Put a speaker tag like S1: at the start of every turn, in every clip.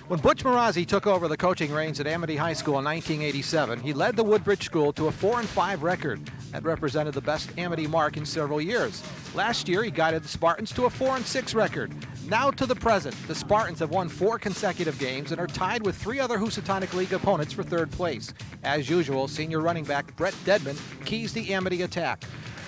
S1: When Butch Marazzi took over the coaching reins at Amity High School in 1987, he led the Woodbridge School to a 4-5 record. That represented the best Amity mark in several years. Last year, he guided the Spartans to a 4-6 record. Now to the present, the Spartans have won 4 consecutive games and are tied with 3 other Housatonic League opponents for 3rd place. As usual, senior running back Brett Dedman keys the Amity attack.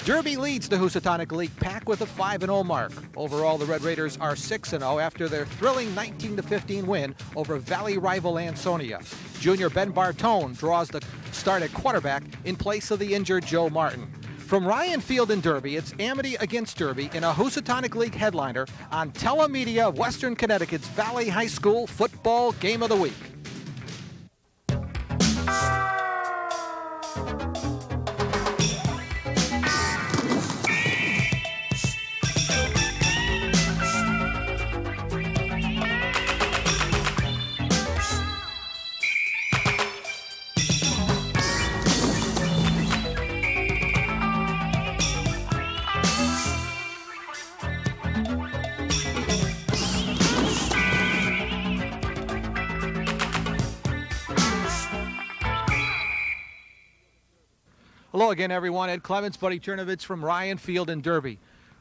S1: Derby leads the Housatonic League pack with a 5-0 mark. Overall, the Red Raiders are 6-0 after their thrilling 19-15 win over Valley rival Ansonia. Junior Ben Bartone draws the start at quarterback in place of the injured Joe Martin. From Ryan Field in Derby, it's Amity against Derby in a Housatonic League headliner on Telemedia of Western Connecticut's Valley High School Football Game of the Week. Hello again, everyone. Ed Clements, Buddy Chernovitz from Ryan Field in Derby.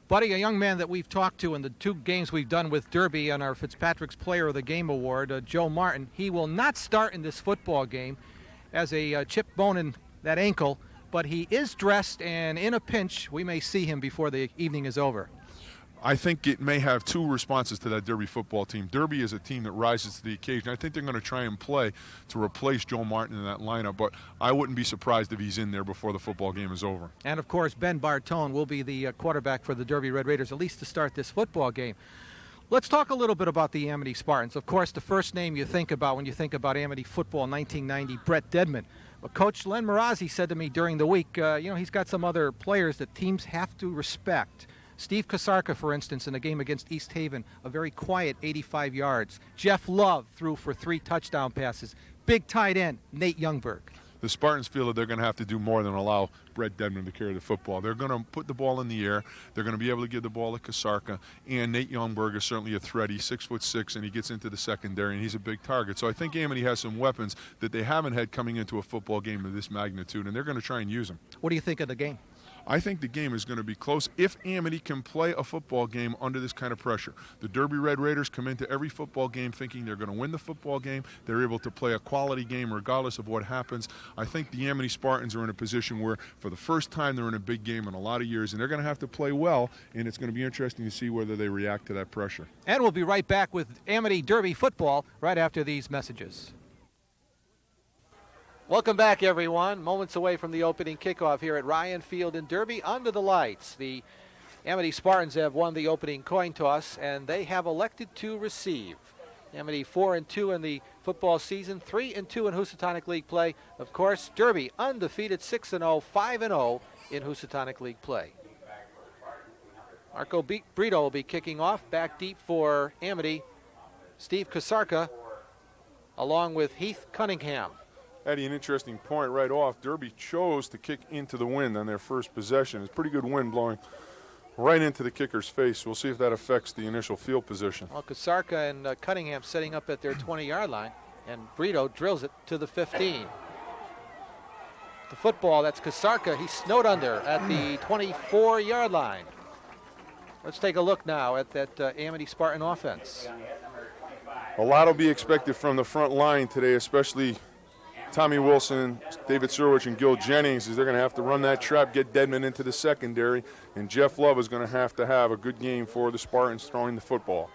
S1: Buddy, a young man that we've talked to in the 2 games we've done with Derby on our Fitzpatrick's Player of the Game Award, Joe Martin. He will not start in this football game as a chipped bone in that ankle, but he is dressed, and in a pinch, we may see him before the evening is over.
S2: I think it may have 2 responses to that Derby football team. Derby is a team that rises to the occasion. I think they're going to try and play to replace Joe Martin in that lineup, but I wouldn't be surprised if he's in there before the football game is over.
S1: And, of course, Ben Bartone will be the quarterback for the Derby Red Raiders, at least to start this football game. Let's talk a little bit about the Amity Spartans. Of course, the first name you think about when you think about Amity football in 1990, Brett Dedman. But Coach Len Marazzi said to me during the week, he's got some other players that teams have to respect. Steve Kosarka, for instance, in a game against East Haven, a very quiet 85 yards. Jeff Love threw for 3 touchdown passes. Big tight end, Nate Youngberg.
S2: The Spartans feel that they're going to have to do more than allow Brett Dedman to carry the football. They're going to put the ball in the air. They're going to be able to give the ball to Kosarka. And Nate Youngberg is certainly a threat. He's 6'6", and he gets into the secondary, and he's a big target. So I think Amity has some weapons that they haven't had coming into a football game of this magnitude, and they're going to try and use them.
S1: What do you think of the game?
S2: I think the game is going to be close if Amity can play a football game under this kind of pressure. The Derby Red Raiders come into every football game thinking they're going to win the football game. They're able to play a quality game regardless of what happens. I think the Amity Spartans are in a position where for the first time they're in a big game in a lot of years, and they're going to have to play well, and it's going to be interesting to see whether they react to that pressure.
S1: And we'll be right back with Amity Derby football right after these messages. Welcome back, everyone. Moments away from the opening kickoff here at Ryan Field in Derby under the lights. The Amity Spartans have won the opening coin toss, and they have elected to receive. Amity 4-2 in the football season, 3-2 in Housatonic League play. Of course, Derby undefeated 6-0, 5-0 in Housatonic League play. Marco Brito will be kicking off. Back deep for Amity, Steve Kosarka, along with Heath Cunningham.
S2: Eddie, an interesting point right off. Derby chose to kick into the wind on their first possession. It's pretty good wind blowing right into the kicker's face. We'll see if that affects the initial field position.
S1: Well, Kosarka and Cunningham setting up at their 20-yard line, and Brito drills it to the 15. The football, that's Kosarka. He's snowed under at the 24-yard line. Let's take a look now at that Amity Spartan offense.
S2: A lot will be expected from the front line today, especially Tommy Wilson, David Surwich, and Gil Jennings, is they're going to have to run that trap, get Dedman into the secondary, and Jeff Love is going to have a good game for the Spartans throwing the football.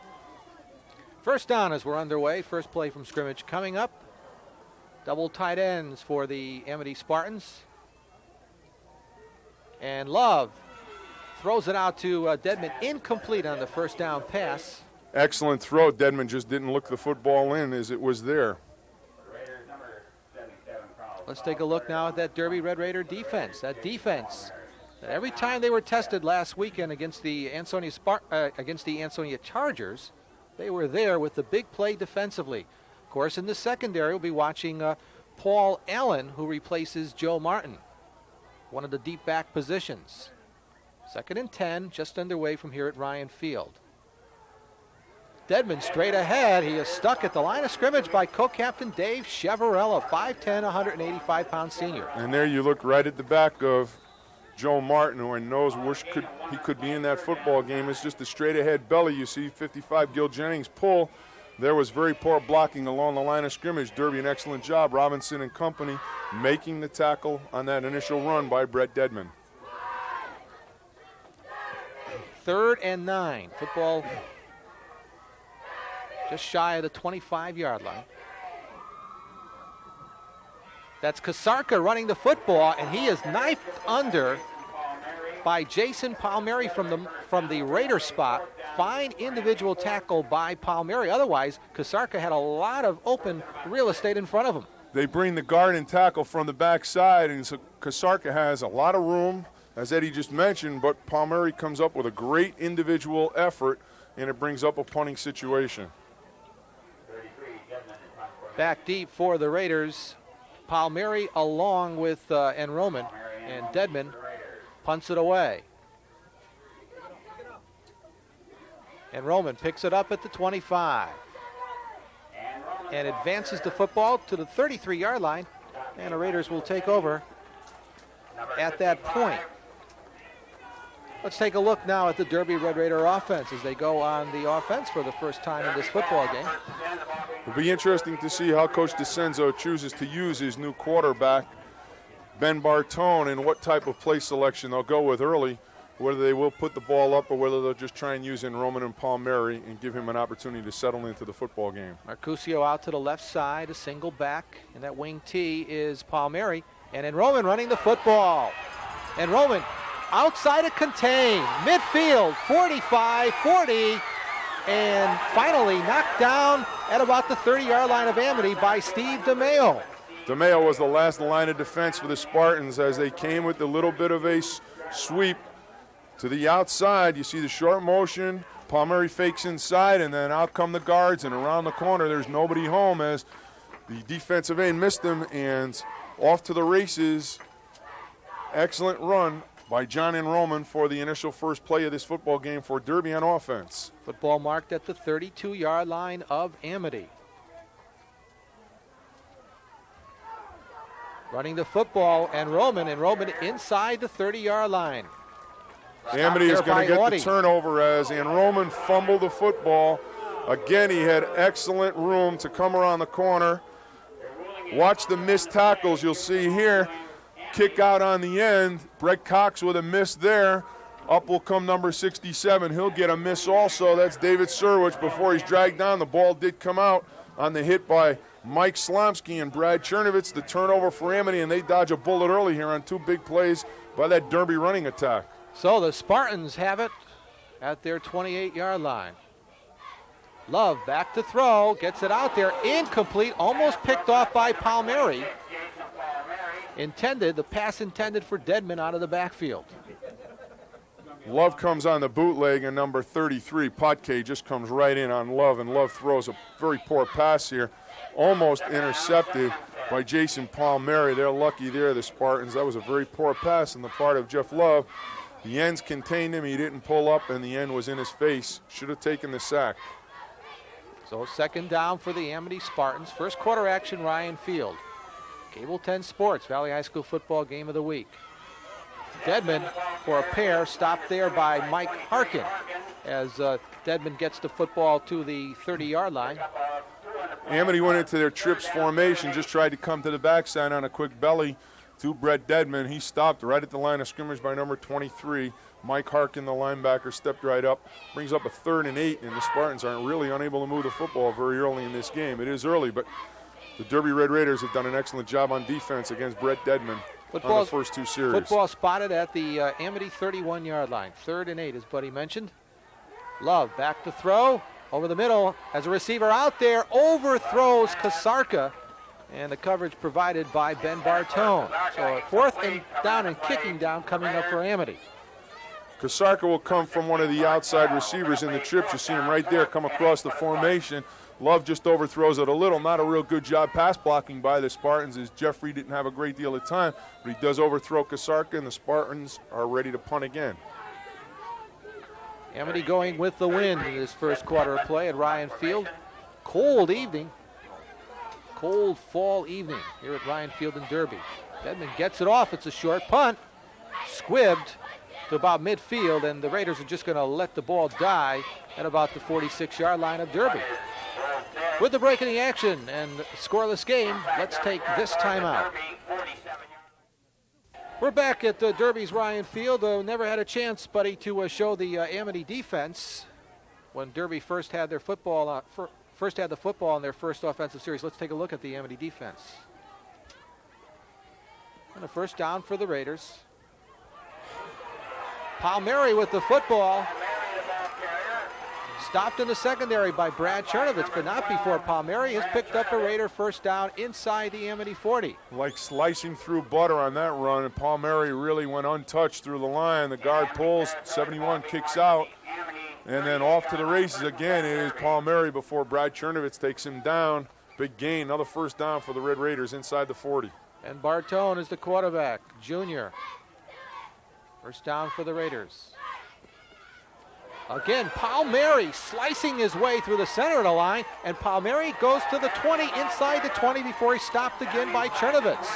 S1: First down as we're underway. First play from scrimmage coming up. Double tight ends for the Amity Spartans. And Love throws it out to Dedman, incomplete on the first down pass.
S2: Excellent throw. Dedman just didn't look the football in as it was there.
S1: Let's take a look now at that Derby Red Raider defense. That defense, that every time they were tested last weekend against the Ansonia Chargers, they were there with the big play defensively. Of course, in the secondary, we'll be watching Paul Allen, who replaces Joe Martin, one of the deep back positions. 2nd and 10, just underway from here at Ryan Field. Dedman straight ahead. He is stuck at the line of scrimmage by co-captain Dave Chevarella, 5'10", 185-pound senior.
S3: And there you look right at the back of Joe Martin, who knows he could be in that football game. It's just a straight ahead belly. You see 55 Gil Jennings pull. There was very poor blocking along the line of scrimmage. Derby, an excellent job. Robinson and company making the tackle on that initial run by Brett Dedman.
S1: 3rd and 9. Football just shy of the 25-yard line. That's Kasarka running the football, and he is knifed under by Jason Palmieri from the Raider spot. Fine individual tackle by Palmieri. Otherwise, Kasarka had a lot of open real estate in front of him.
S3: They bring the guard and tackle from the backside, and so Kasarka has a lot of room, as Eddie just mentioned, but Palmieri comes up with a great individual effort, and it brings up a punting situation.
S1: Back deep for the Raiders. Palmieri along with Enroman, and Dedman punts it away. Enroman picks it up at the 25 and advances the football to the 33-yard line, and the Raiders will take over at that point. Let's take a look now at the Derby Red Raider offense as they go on the offense for the first time in this football game.
S3: It'll be interesting to see how Coach DeCenzo chooses to use his new quarterback, Ben Bartone, and what type of play selection they'll go with early, whether they will put the ball up or whether they'll just try and use Enroman and Palmieri and give him an opportunity to settle into the football game.
S1: Marcusio out to the left side, a single back, and that wing T is Palmieri, and Enroman running the football. Enroman outside of contain, midfield, 45, 40, and finally knocked down at about the 30-yard line of Amity by Steve DeMeo.
S3: DeMeo was the last line of defense for the Spartans as they came with a little bit of a sweep to the outside. You see the short motion, Palmieri fakes inside, and then out come the guards, and around the corner there's nobody home as the defensive end missed him, and off to the races. Excellent run by John Enroman for the initial first play of this football game for Derby on offense.
S1: Football marked at the 32-yard line of Amity. Running the football, Enroman inside the 30-yard line.
S3: Amity is going to get the turnover as Enroman fumbled the football. Again, he had excellent room to come around the corner. Watch the missed tackles you'll see here. Kick out on the end. Brett Cox with a miss there. Up will come number 67. He'll get a miss also. That's David Surwich before he's dragged down. The ball did come out on the hit by Mike Slomsky and Brad Chernovitz. The turnover for Amity, and they dodge a bullet early here on two big plays by that Derby running attack.
S1: So the Spartans have it at their 28-yard line. Love back to throw, gets it out there, incomplete, almost picked off by Palmieri. The pass intended for Dedman out of the backfield.
S3: Love comes on the bootleg, and number 33, Potke, just comes right in on Love, and Love throws a very poor pass here, almost intercepted by Jason Palmieri. They're lucky there, the Spartans. That was a very poor pass on the part of Jeff Love. The ends contained him. He didn't pull up, and the end was in his face. Should have taken the sack.
S1: So second down for the Amity Spartans. First quarter action, Ryan Field. Cable 10 Sports, Valley High School football game of the week. Dedman for a pair, stopped there by Mike Harkin as Dedman gets the football to the 30-yard line.
S3: Amity went into their trips formation, just tried to come to the backside on a quick belly to Brett Dedman. He stopped right at the line of scrimmage by number 23. Mike Harkin, the linebacker, stepped right up, brings up a 3rd and 8, and the Spartans aren't really unable to move the football very early in this game. It is early, but the Derby Red Raiders have done an excellent job on defense against Brett Dedman on the first two series.
S1: Football spotted at the Amity 31-yard line. 3rd and 8, as Buddy mentioned. Love back to throw over the middle as a receiver out there, overthrows Kasarka, and the coverage provided by Ben Bartone. So 4th and down and kicking down coming up for Amity.
S3: Kasarka will come from one of the outside receivers in the trips. You see him right there come across the formation. Love just overthrows it a little. Not a real good job pass blocking by the Spartans as Jeffrey didn't have a great deal of time, but he does overthrow Kasarka, and the Spartans are ready to punt again.
S1: Amity going with the wind in this first quarter of play at Ryan Field. Cold evening. Cold fall evening here at Ryan Field in Derby. Deadman gets it off. It's a short punt. Squibbed to about midfield, and the Raiders are just going to let the ball die at about the 46-yard line of Derby. With the break in the action and scoreless game, let's take this timeout. We're back at Derby's Ryan Field. Never had a chance, buddy, to show the Amity defense when Derby first had their football first had the football in their first offensive series. Let's take a look at the Amity defense. And a first down for the Raiders. Palmieri with the football. Stopped in the secondary by Brad Chernovitz, but not before Palmieri has picked up a Raider first down inside the Amity 40.
S3: Like slicing through butter on that run, and Palmieri really went untouched through the line. The guard pulls, 71 kicks out, and then off to the races again. It is Palmieri before Brad Chernovitz takes him down. Big gain, another first down for the Red Raiders inside the 40.
S1: And Bartone is the quarterback, junior. First down for the Raiders. Again, Palmieri slicing his way through the center of the line, and Palmieri goes to the 20, inside the 20 before he's stopped again by Chernovitz.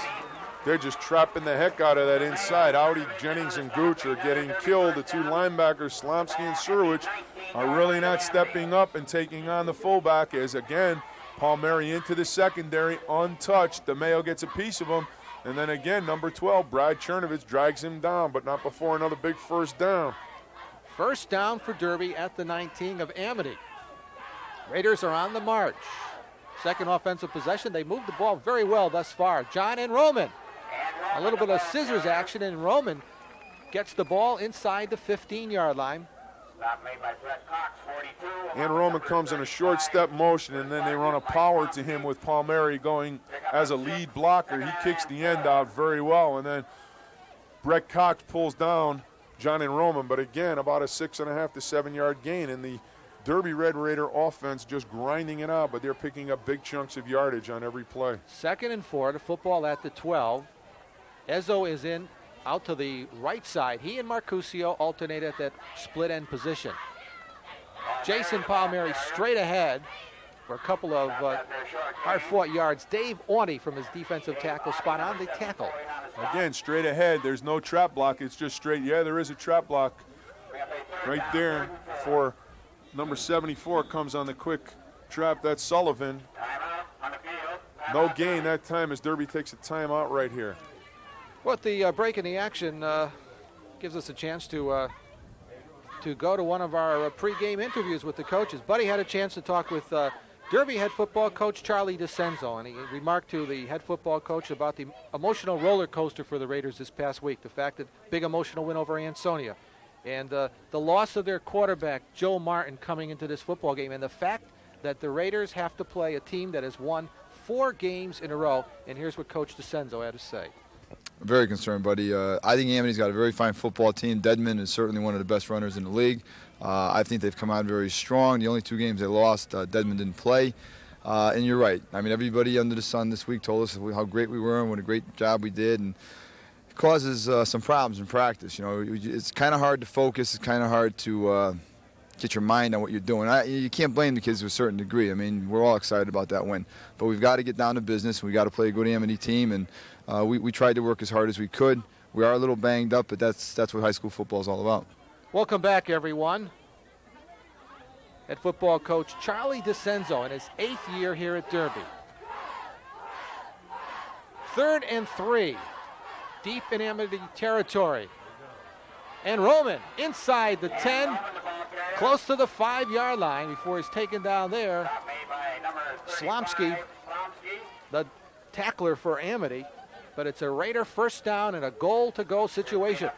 S3: They're just trapping the heck out of that inside. Audi, Jennings, and Gooch are getting killed. The two linebackers, Slomsky and Surwich, are really not stepping up and taking on the fullback as, again, Palmieri into the secondary, untouched. DeMayo gets a piece of him. And then again, number 12, Brad Chernovitz drags him down, but not before another big first down.
S1: First down for Derby at the 19 of Amity. Raiders are on the march. Second offensive possession. They moved the ball very well thus far. John and Roman. A little bit of scissors action, and Roman gets the ball inside the 15-yard line.
S3: And Roman comes in a short step motion, and then they run a power to him with Palmieri going as a lead blocker. He kicks the end out very well, and then Brett Cox pulls down John and Roman, but again, about a 6.5 to 7-yard gain, and the Derby Red Raider offense just grinding it out, but they're picking up big chunks of yardage on every play. 2nd
S1: and 4, the football at the 12. Ezzo is in, out to the right side. He and Marcusio alternate at that split end position. Jason Palmieri straight ahead for a couple of hard-fought yards. Dave Auntie from his defensive tackle spot on the tackle.
S3: Again, straight ahead. There's no trap block. It's just straight. Yeah, there is a trap block right there for number 74. Comes on the quick trap. That's Sullivan. No gain that time as Derby takes a timeout right here.
S1: What the break in the action gives us a chance to go to one of our pregame interviews with the coaches. Buddy had a chance to talk with Derby head football coach Charlie DeCenzo, and he remarked to the head football coach about the emotional roller coaster for the Raiders this past week, the fact that big emotional win over Ansonia, and the loss of their quarterback, Joe Martin, coming into this football game, and the fact that the Raiders have to play a team that has won 4 games in a row. And here's what Coach DeCenzo had to say.
S4: I'm very concerned, buddy. I think Amity's got a very fine football team. Deadman is certainly one of the best runners in the league. I think they've come out very strong. The only 2 games they lost, Deadman didn't play. And you're right. I mean, everybody under the sun this week told us how great we were and what a great job we did. And it causes some problems in practice. You know, it's kind of hard to focus. It's kind of hard to get your mind on what you're doing. You can't blame the kids to a certain degree. I mean, we're all excited about that win. But we've got to get down to business. We've got to play a good Amity team. And we tried to work as hard as we could. We are a little banged up, but that's what high school football is all about.
S1: Welcome back, everyone. Head football coach Charlie DeCenzo in his 8th year here at Derby. 3rd and 3, deep in Amity territory. And Roman inside the 10, close to the 5-yard line before he's taken down there. Slomsky, the tackler for Amity, but it's a Raider first down and a goal-to-go situation.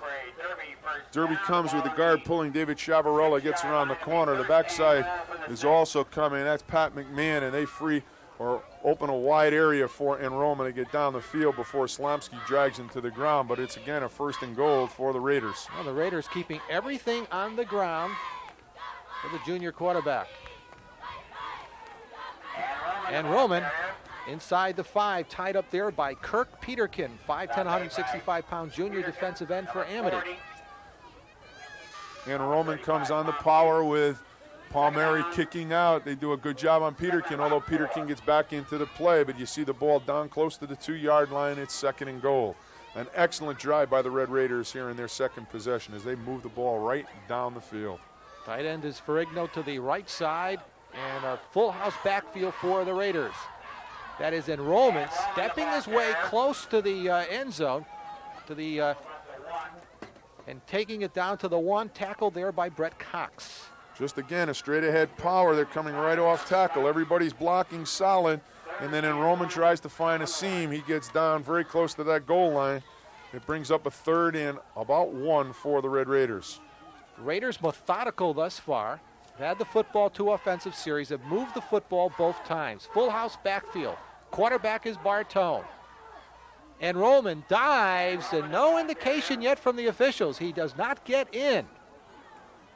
S3: Derby comes with the guard pulling. David Chavarella gets around the corner. The backside is also coming. That's Pat McMahon, and they free or open a wide area for Roman to get down the field before Slomsky drags him to the ground. But it's, again, a 1st and goal for the Raiders.
S1: Well, the Raiders keeping everything on the ground for the junior quarterback. And Roman inside the 5, tied up there by Kirk Peterkin, 5'10", 165-pound junior defensive end for Amity.
S3: and Roman comes on the power with Palmieri kicking out. They do a good job on Peterkin, although Peterkin gets back into the play, but you see the ball down close to the 2-yard line. It's 2nd and goal. An excellent drive by the Red Raiders here in their second possession as they move the ball right down the field.
S1: Tight end is Ferrigno to the right side, and a full house backfield for the Raiders. That is in Roman, stepping his way close to the end zone, and taking it down to the 1, tackled there by Brett Cox.
S3: Just again, a straight ahead power. They're coming right off tackle. Everybody's blocking solid. And then Roman tries to find a seam. He gets down very close to that goal line. It brings up a 3rd and about 1 for the Red Raiders.
S1: Raiders methodical thus far. Had the football 2 offensive series. Have moved the football both times. Full house backfield. Quarterback is Bartone. And Roman dives, and no indication yet from the officials. He does not get in.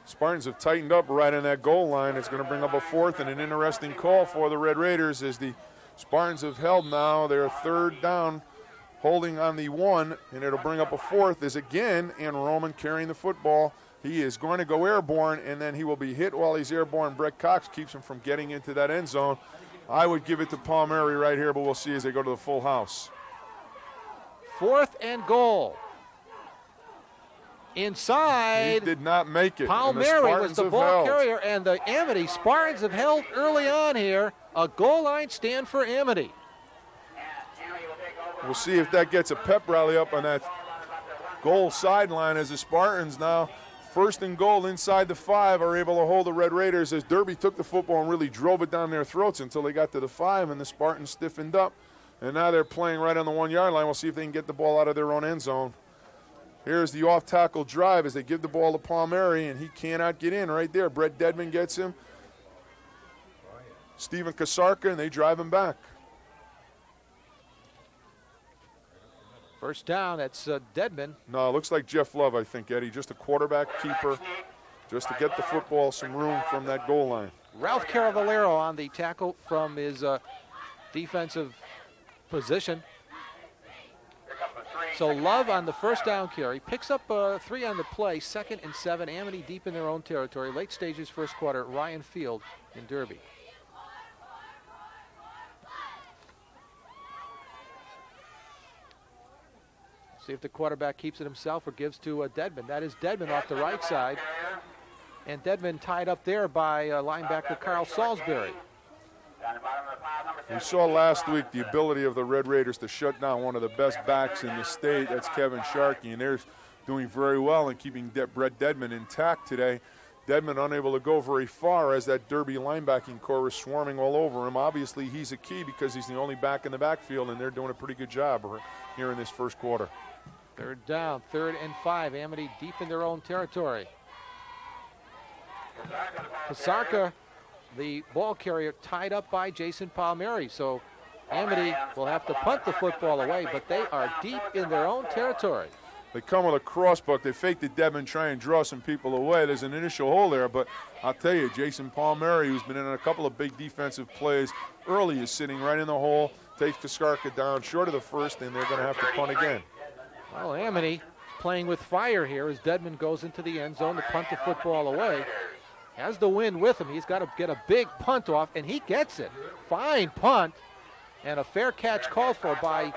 S3: Spartans have tightened up right on that goal line. It's going to bring up a 4th and an interesting call for the Red Raiders as the Spartans have held now their 3rd down, holding on the 1, and it'll bring up a 4th as again, and Roman carrying the football. He is going to go airborne, and then he will be hit while he's airborne. Brett Cox keeps him from getting into that end zone. I would give it to Palmieri right here, but we'll see as they go to the full house.
S1: 4th and goal. Inside.
S3: He did not make it.
S1: Palmieri was the ball carrier, and the Amity Spartans have held early on here. A goal line stand for Amity.
S3: We'll see if that gets a pep rally up on that goal sideline as the Spartans now, 1st and goal inside the 5, are able to hold the Red Raiders as Derby took the football and really drove it down their throats until they got to the 5, and the Spartans stiffened up. And now they're playing right on the 1-yard line. We'll see if they can get the ball out of their own end zone. Here's the off-tackle drive as they give the ball to Palmieri, and he cannot get in right there. Brett Dedman gets him. Steven Kasarka, and they drive him back.
S1: First down, that's Dedman.
S3: No, it looks like Jeff Love, I think, Eddie. Just a quarterback keeper, just to get the football some room from that goal line.
S1: Ralph Caravalero on the tackle from his defensive position. So Love on the first down carry, picks up 3 on the play, 2nd and 7. Amity deep in their own territory. Late stages, first quarter, Ryan Field in Derby. See if the quarterback keeps it himself or gives to Dedman. That is Dedman off the right side. And Dedman tied up there by linebacker Carl Salisbury.
S3: We saw last week the ability of the Red Raiders to shut down one of the best backs in the state. That's Kevin Sharkey, and they're doing very well in keeping Brett Dedman intact today. Dedman unable to go very far as that Derby linebacking core is swarming all over him. Obviously, he's a key because he's the only back in the backfield, and they're doing a pretty good job here in this first quarter.
S1: 3rd down, 3rd and 5. Amity deep in their own territory. Kasarka, the ball carrier, tied up by Jason Palmieri. So Amity will have to punt the football away, but they are deep in their own territory.
S3: They come with a crossbuck. They fake the Dedman, try and draw some people away. There's an initial hole there, but I'll tell you, Jason Palmieri, who's been in a couple of big defensive plays early, is sitting right in the hole, takes Kasarka down short of the 1st, and they're going to have to punt again.
S1: Well, Amity playing with fire here as Dedman goes into the end zone to punt the football away. Has the wind with him. He's got to get a big punt off, and he gets it. Fine punt, and a fair catch called for by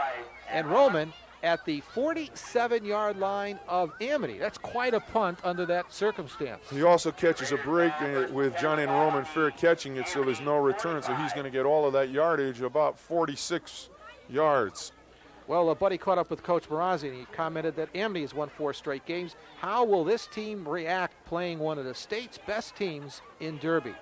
S1: Roman at the 47-yard line of Amity. That's quite a punt under that circumstance.
S3: He also catches a break with John and Roman fair catching it, so there's no return. So he's going to get all of that yardage, about 46 yards.
S1: Well, Buddy caught up with Coach Marazzi, and he commented that Amity has won 4 straight games. How will this team react playing one of the state's best teams in Derby?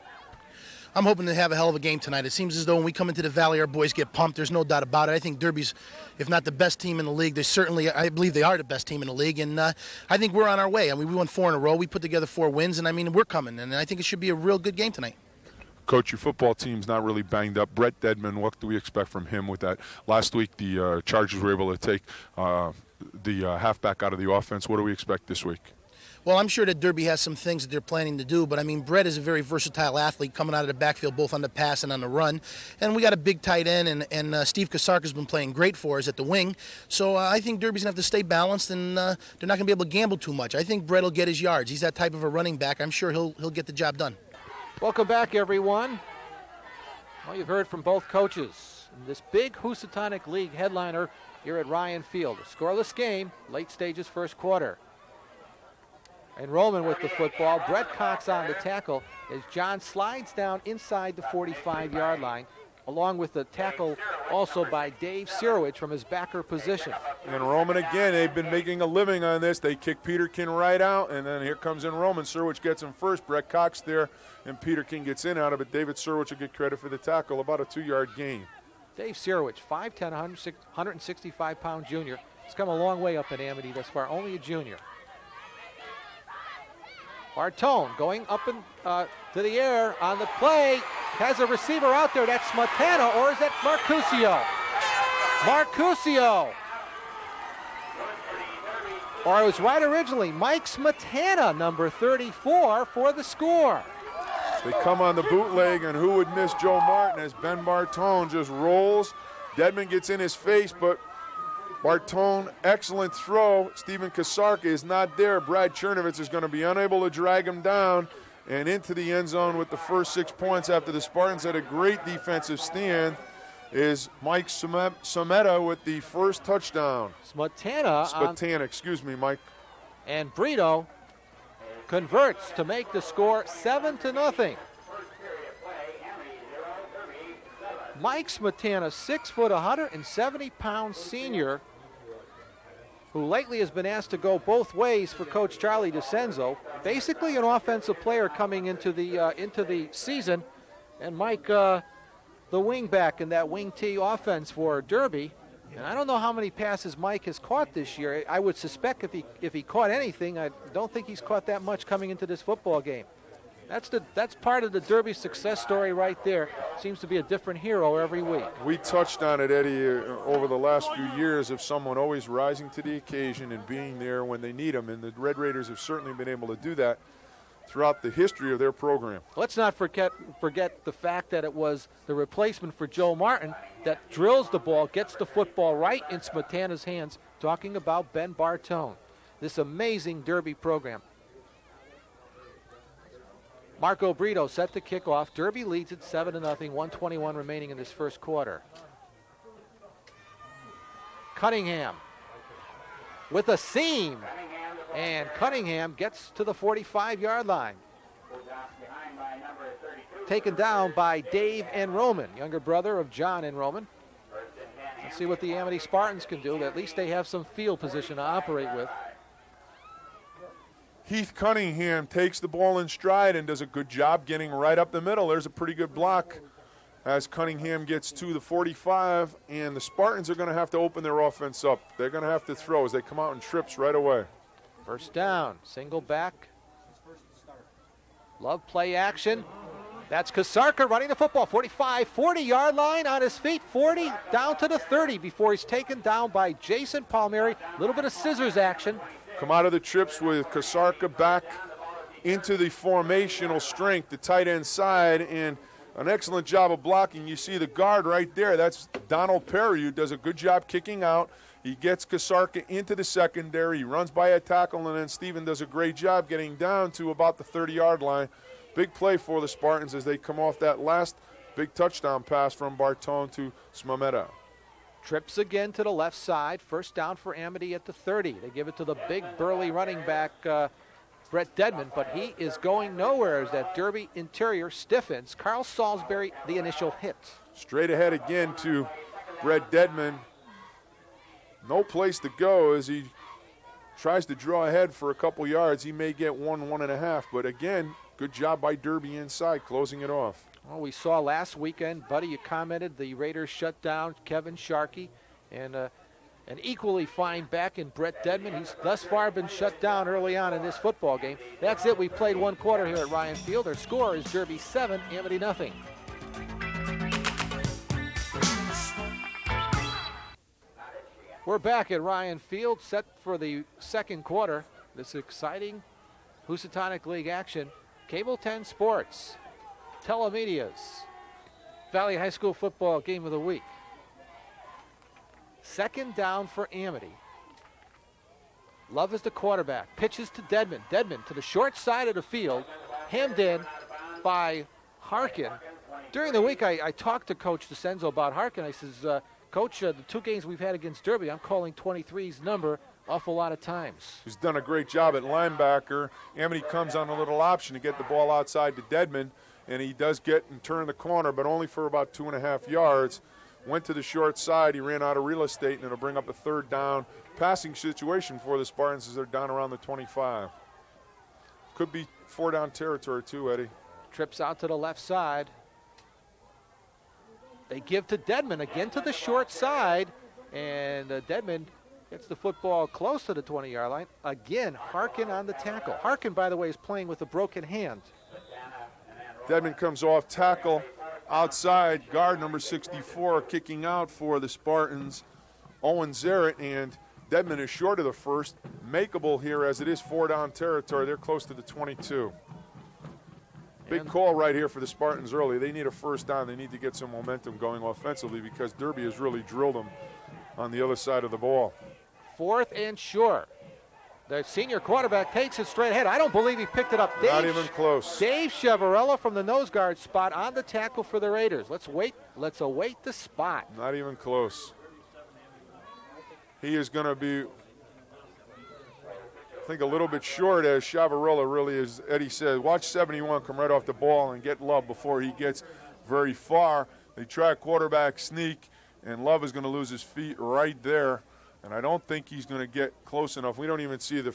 S5: I'm hoping to have a hell of a game tonight. It seems as though when we come into the Valley, our boys get pumped. There's no doubt about it. I think Derby's, if not the best team in the league, I believe they are the best team in the league, and I think we're on our way. I mean, we won 4 in a row. We put together 4 wins, and I mean, we're coming, and I think it should be a real good game tonight.
S2: Coach, your football team's not really banged up. Brett Dedman, what do we expect from him with that? Last week, the Chargers were able to take the halfback out of the offense. What do we expect this week?
S5: Well, I'm sure that Derby has some things that they're planning to do, but I mean, Brett is a very versatile athlete coming out of the backfield, both on the pass and on the run. And we got a big tight end, and Steve Kasarka has been playing great for us at the wing. So I think Derby's going to have to stay balanced, and they're not going to be able to gamble too much. I think Brett will get his yards. He's that type of a running back. I'm sure he'll get the job done.
S1: Welcome back, everyone. Well, you've heard from both coaches. This big Housatonic League headliner here at Ryan Field. A scoreless game, late stages, first quarter. And Roman with the football. Brett Cox on the tackle as John slides down inside the 45-yard line, along with the tackle also by Dave Sirowich from his backer position.
S3: And Roman again, they've been making a living on this. They kick Peterkin right out, and then here comes in Roman. Sirowich gets him first. Brett Cox there, and Peterkin gets in out of it. David Sirowich will get credit for the tackle, about a 2-yard gain.
S1: Dave Sirowich, 5'10", 165-pound junior. He's come a long way up in Amity thus far, only a junior. Bartone going up and to the air on the play. Has a receiver out there. That's Smetana, or is that Marcusio? Marcusio. Or it was right originally. Mike Smetana, number 34, for the score.
S3: They come on the bootleg, and who would miss Joe Martin as Ben Bartone just rolls. Dedman gets in his face, but Bartone, excellent throw. Stephen Kasarka is not there. Brad Chernovitz is going to be unable to drag him down and into the end zone with the first 6 points after the Spartans had a great defensive stand. Is Mike Sameta with the first touchdown.
S1: Smetana,
S3: excuse me, Mike.
S1: And Brito converts to make the score 7-0. Mike Smetana, 6 foot, 170-pound senior, who lately has been asked to go both ways for Coach Charlie DeCenzo. Basically an offensive player coming into the season, and Mike, the wingback in that wing T offense for Derby. And I don't know how many passes Mike has caught this year. I would suspect if he caught anything, I don't think he's caught that much coming into this football game. That's part of the Derby success story right there. Seems to be a different hero every week.
S3: We touched on it, Eddie, over the last few years of someone always rising to the occasion and being there when they need them, and the Red Raiders have certainly been able to do that throughout the history of their program.
S1: Let's not forget the fact that it was the replacement for Joe Martin that drills the ball, gets the football right in Smetana's hands, talking about Ben Bartone. This amazing Derby program. Marco Brito set to kick off. Derby leads at 7-0, 1:21 remaining in this first quarter. Cunningham with a seam, and Cunningham gets to the 45-yard line. Taken down by Dave Enroman, younger brother of John Enroman. Let's see what the Amity Spartans can do. At least they have some field position to operate with.
S3: Heath Cunningham takes the ball in stride and does a good job getting right up the middle. There's a pretty good block as Cunningham gets to the 45, and the Spartans are going to have to open their offense up. They're going to have to throw as they come out in trips right away.
S1: First down, single back. Love play action. That's Kasarka running the football, 45, 40-yard line on his feet, 40 down to the 30 before he's taken down by Jason Palmieri. A little bit of scissors action.
S3: Come out of the trips with Kasarka back into the formational strength, the tight end side, and an excellent job of blocking. You see the guard right there. That's Donald Perry, who does a good job kicking out. He gets Kasarka into the secondary. He runs by a tackle, and then Steven does a great job getting down to about the 30-yard line. Big play for the Spartans as they come off that last big touchdown pass from Bartone to Smameta.
S1: Trips again to the left side. First down for Amity at the 30. They give it to the big burly running back, Brett Dedman, but he is going nowhere as that Derby interior stiffens. Carl Salisbury, the initial hit.
S3: Straight ahead again to Brett Dedman. No place to go as he tries to draw ahead for a couple yards. He may get 1.5, but again, good job by Derby inside, closing it off.
S1: Well, we saw last weekend, Buddy, you commented, the Raiders shut down Kevin Sharkey, and an equally fine back in Brett Dedman. He's thus far been shut down early on in this football game. That's it. We played one quarter here at Ryan Field. Our score is Derby 7, Amity 0. We're back at Ryan Field, set for the second quarter. This exciting Housatonic League action. Cable 10 Sports. Telemedia's Valley High School football game of the week. Second down for Amity. Love is the quarterback. Pitches to Dedman. Dedman to the short side of the field. Hemmed in by Harkin. During the week, I talked to Coach DeCenzo about Harkin. I says, Coach, the 2 games we've had against Derby, I'm calling 23's number awful lot of times.
S3: He's done a great job at linebacker. Amity comes on a little option to get the ball outside to Dedman, and he does get and turn the corner, but only for about 2.5 yards. Went to the short side. He ran out of real estate, and it'll bring up a third down passing situation for the Spartans as they're down around the 25. Could be 4-down territory too, Eddie.
S1: Trips out to the left side. They give to Dedman again to the short side, and Dedman gets the football close to the 20-yard line. Again, Harkin on the tackle. Harkin, by the way, is playing with a broken hand.
S3: Dedman comes off tackle outside. Guard number 64 kicking out for the Spartans, Owen Zarrett, and Dedman is short of the first. Makeable here as it is 4-down territory. They're close to the 22. Big call right here for the Spartans early. They need a first down. They need to get some momentum going offensively because Derby has really drilled them on the other side of the ball.
S1: 4th and short. The senior quarterback takes it straight ahead. I don't believe he picked it up.
S3: Not even close.
S1: Dave Chevarella from the nose guard spot on the tackle for the Raiders. Let's await the spot.
S3: Not even close. He is going to be, I think, a little bit short as Chevarella really is. Eddie said, watch 71 come right off the ball and get Love before he gets very far. They try a quarterback sneak, and Love is going to lose his feet right there. And I don't think he's going to get close enough. We don't even see the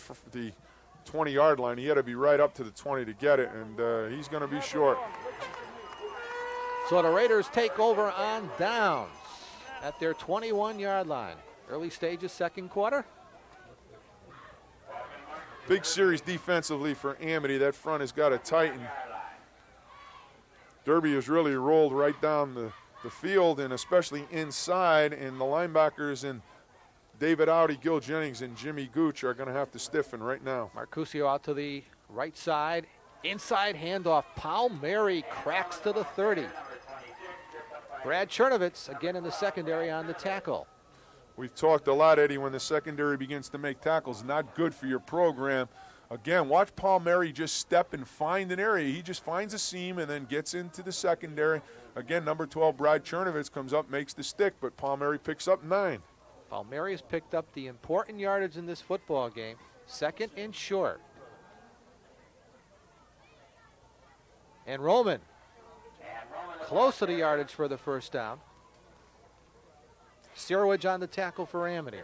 S3: 20-yard line. He had to be right up to the 20 to get it, and he's going to be short.
S1: So the Raiders take over on downs at their 21-yard line. Early stages, second quarter.
S3: Big series defensively for Amity. That front has got to tighten. Derby has really rolled right down the field, and especially inside, and the linebackers and David Audi, Gil Jennings, and Jimmy Gooch are going to have to stiffen right now.
S1: Marcusio out to the right side. Inside handoff. Palmieri cracks to the 30. Brad Chernovitz again in the secondary on the tackle.
S3: We've talked a lot, Eddie, when the secondary begins to make tackles, not good for your program. Again, watch Palmieri just step and find an area. He just finds a seam and then gets into the secondary. Again, number 12, Brad Chernovitz comes up, makes the stick, but Palmieri picks up 9.
S1: Palmieri has picked up the important yardage in this football game. Second and short. And Roman close to the yardage for the first down. Sirowidge on the tackle for Amity.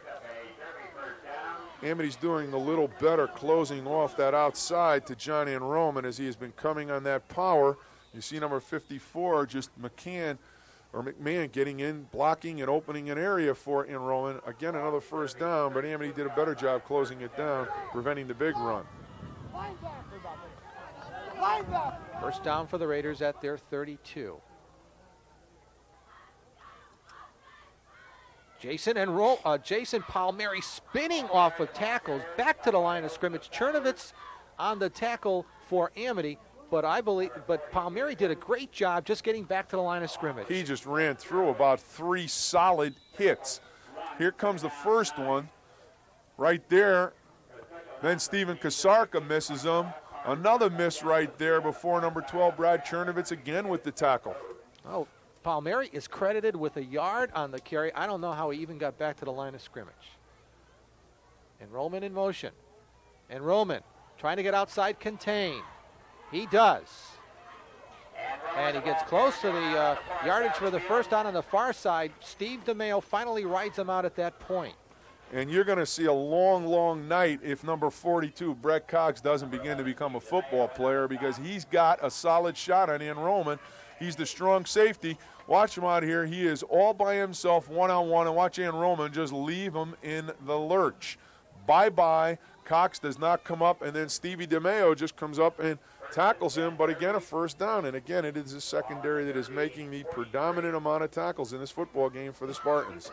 S3: Amity's doing a little better closing off that outside to John Ann Roman as he has been coming on that power. You see number 54, just McMahon getting in, blocking and opening an area for Ann Roman. Again, another first down, but Amity did a better job closing it down, preventing the big run.
S1: First down for the Raiders at their 32. Jason Palmieri spinning off of tackles back to the line of scrimmage. Chernovitz on the tackle for Amity, but Palmieri did a great job just getting back to the line of scrimmage.
S3: He just ran through about 3 solid hits. Here comes the first one right there. Then Steven Kasarka misses him. Another miss right there before number 12, Brad Chernovitz, again with the tackle.
S1: Oh, Palmieri is credited with a yard on the carry. I don't know how he even got back to the line of scrimmage. And Roman in motion. And Roman trying to get outside contain. He does. And he gets close to the yardage for the first down on the far side. Steve DeMeo finally rides him out at that point.
S3: And you're going to see a long, long night if number 42, Brett Cox, doesn't begin to become a football player because he's got a solid shot on Ann Roman. He's the strong safety. Watch him out here. He is all by himself, one-on-one, and watch Ann Roman just leave him in the lurch. Bye-bye. Cox does not come up, and then Stevie DeMeo just comes up and tackles him, but again, a first down. And again, it is a secondary that is making the predominant amount of tackles in this football game for the Spartans.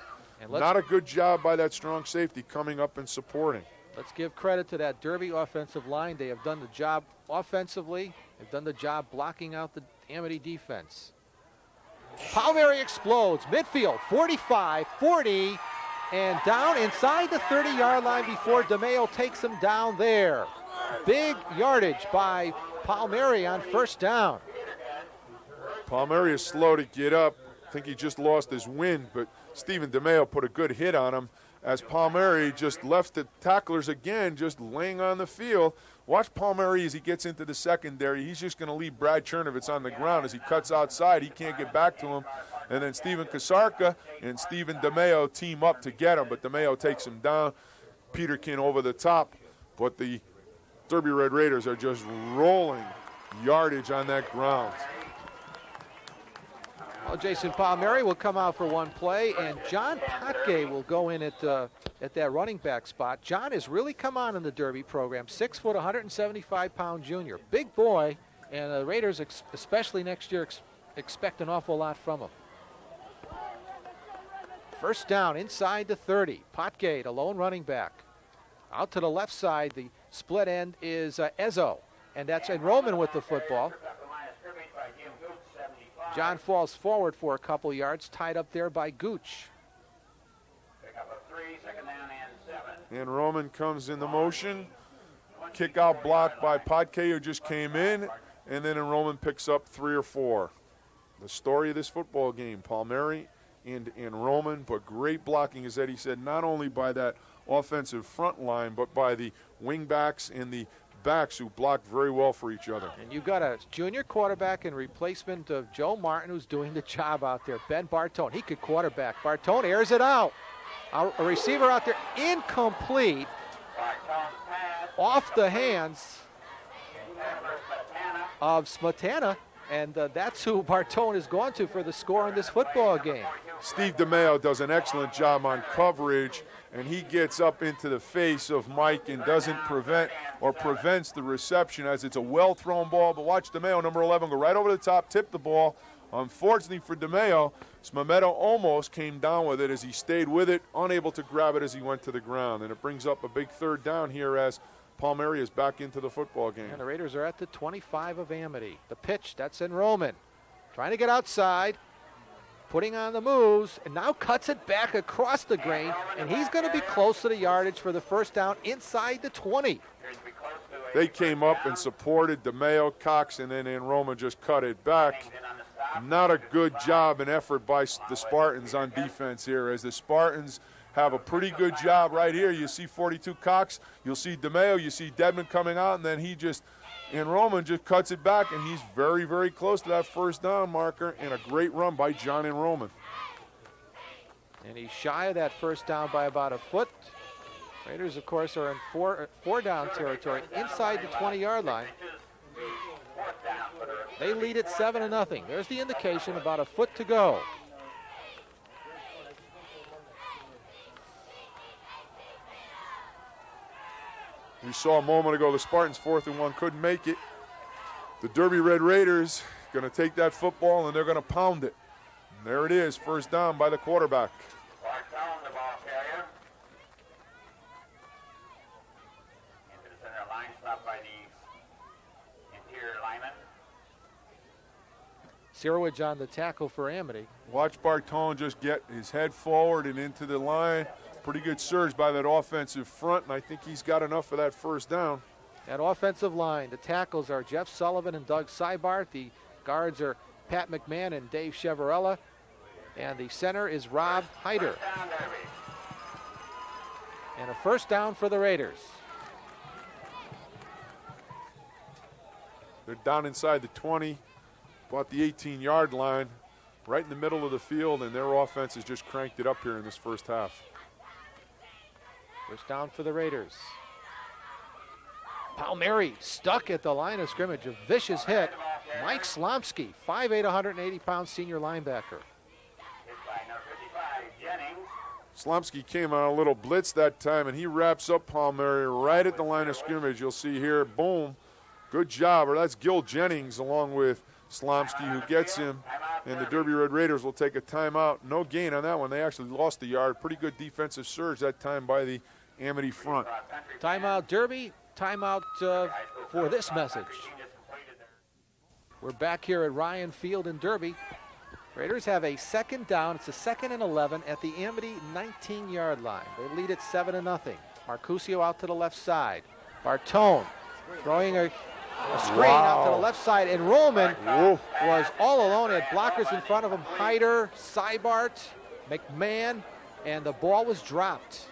S3: Not a good job by that strong safety coming up and supporting.
S1: Let's give credit to that Derby offensive line. They have done the job offensively. They've done the job blocking out the Amity defense. Palmieri explodes. Midfield, 45, 40, and down inside the 30-yard line before DeMeo takes him down there. Big yardage by Palmieri on first down.
S3: Palmieri is slow to get up. I think he just lost his wind, but Stephen DeMeo put a good hit on him as Palmieri just left the tacklers again, just laying on the field. Watch Palmieri as he gets into the secondary. He's just going to leave Brad Chernovitz on the ground as he cuts outside. He can't get back to him. And then Steven Kasarka and Stephen DeMeo team up to get him, but DeMeo takes him down. Peterkin over the top, but the Derby Red Raiders are just rolling yardage on that ground.
S1: Well, Jason Palmieri will come out for one play, and John Potgay will go in at that running back spot. John has really come on in the Derby program. 6 foot, 175-pound junior. Big boy, and the Raiders, especially next year, expect an awful lot from him. First down inside the 30. Potgay, the lone running back. Out to the left side, the split end is Ezzo, and that's Roman with the football. John falls forward for a couple yards, tied up there by Gooch.
S3: And Roman comes in the motion. Kick out block by Potgay, who just came in, and then Roman picks up 3 or 4. The story of this football game, Palmieri and Roman, but great blocking, as Eddie said, not only by that offensive front line, but by the wing backs and the backs who block very well for each other.
S1: And you've got a junior quarterback in replacement of Joe Martin, who's doing the job out there. Ben Bartone, he could quarterback. Bartone airs it out. A receiver out there, incomplete, off the hands of Smetana, and that's who Bartone is going to for the score in this football game.
S3: Steve DeMeo does an excellent job on coverage, and he gets up into the face of Mike and doesn't prevents the reception as it's a well-thrown ball. But watch DeMeo, number 11, go right over the top, tip the ball. Unfortunately for DeMeo, Smameto almost came down with it as he stayed with it, unable to grab it as he went to the ground. And it brings up a big third down here as Palmieri is back into the football game.
S1: And the Raiders are at the 25 of Amity. The pitch, that's in Roman. Trying to get outside, putting on the moves, and now cuts it back across the grain, and he's going to be close to the yardage for the first down inside the 20.
S3: They came up and supported DeMeo, Cox, and then Roman just cut it back. Not a good job and effort by the Spartans on defense here, as the Spartans have a pretty good job right here. You see 42 Cox, you'll see DeMeo, you see Dedman coming out, and then Roman just cuts it back, and he's very, very close to that first down marker, and a great run by John and Roman.
S1: And he's shy of that first down by about a foot. Raiders, of course, are in four down territory inside the 20-yard line. They lead it 7-0. There's the indication, about a foot to go.
S3: We saw a moment ago the Spartans 4th and 1 couldn't make it. The Derby Red Raiders going to take that football and they're going to pound it. And there it is, first down by the quarterback.
S1: Sirowidge on the tackle for Amity.
S3: Watch Bartone just get his head forward and into the line. Pretty good surge by that offensive front, and I think he's got enough for that first down.
S1: That offensive line, the tackles are Jeff Sullivan and Doug Seibart. The guards are Pat McMahon and Dave Chevarella. And the center is Rob Hyder. And a first down for the Raiders.
S3: They're down inside the 20, about the 18-yard line, right in the middle of the field, and their offense has just cranked it up here in this first half.
S1: First down for the Raiders. Palmieri stuck at the line of scrimmage. A vicious hit. Mike Slomski, 5'8", 180-pound senior linebacker.
S3: Slomski came on a little blitz that time, and he wraps up Palmieri right at the line of scrimmage. You'll see here, boom. Good job. Or that's Gil Jennings along with Slomski who gets him. And the Derby Red Raiders will take a timeout. No gain on that one. They actually lost the yard. Pretty good defensive surge that time by the Amity front.
S1: Timeout Derby, timeout for this message. We're back here at Ryan Field in Derby. Raiders have a second down. It's a 2nd and 11 at the Amity 19-yard line. They lead it 7-0. Marcusio out to the left side. Bartone throwing a screen out to the left side, and Roman was all alone. He had blockers in front of him, Hyder, Seibart, McMahon, and the ball was dropped.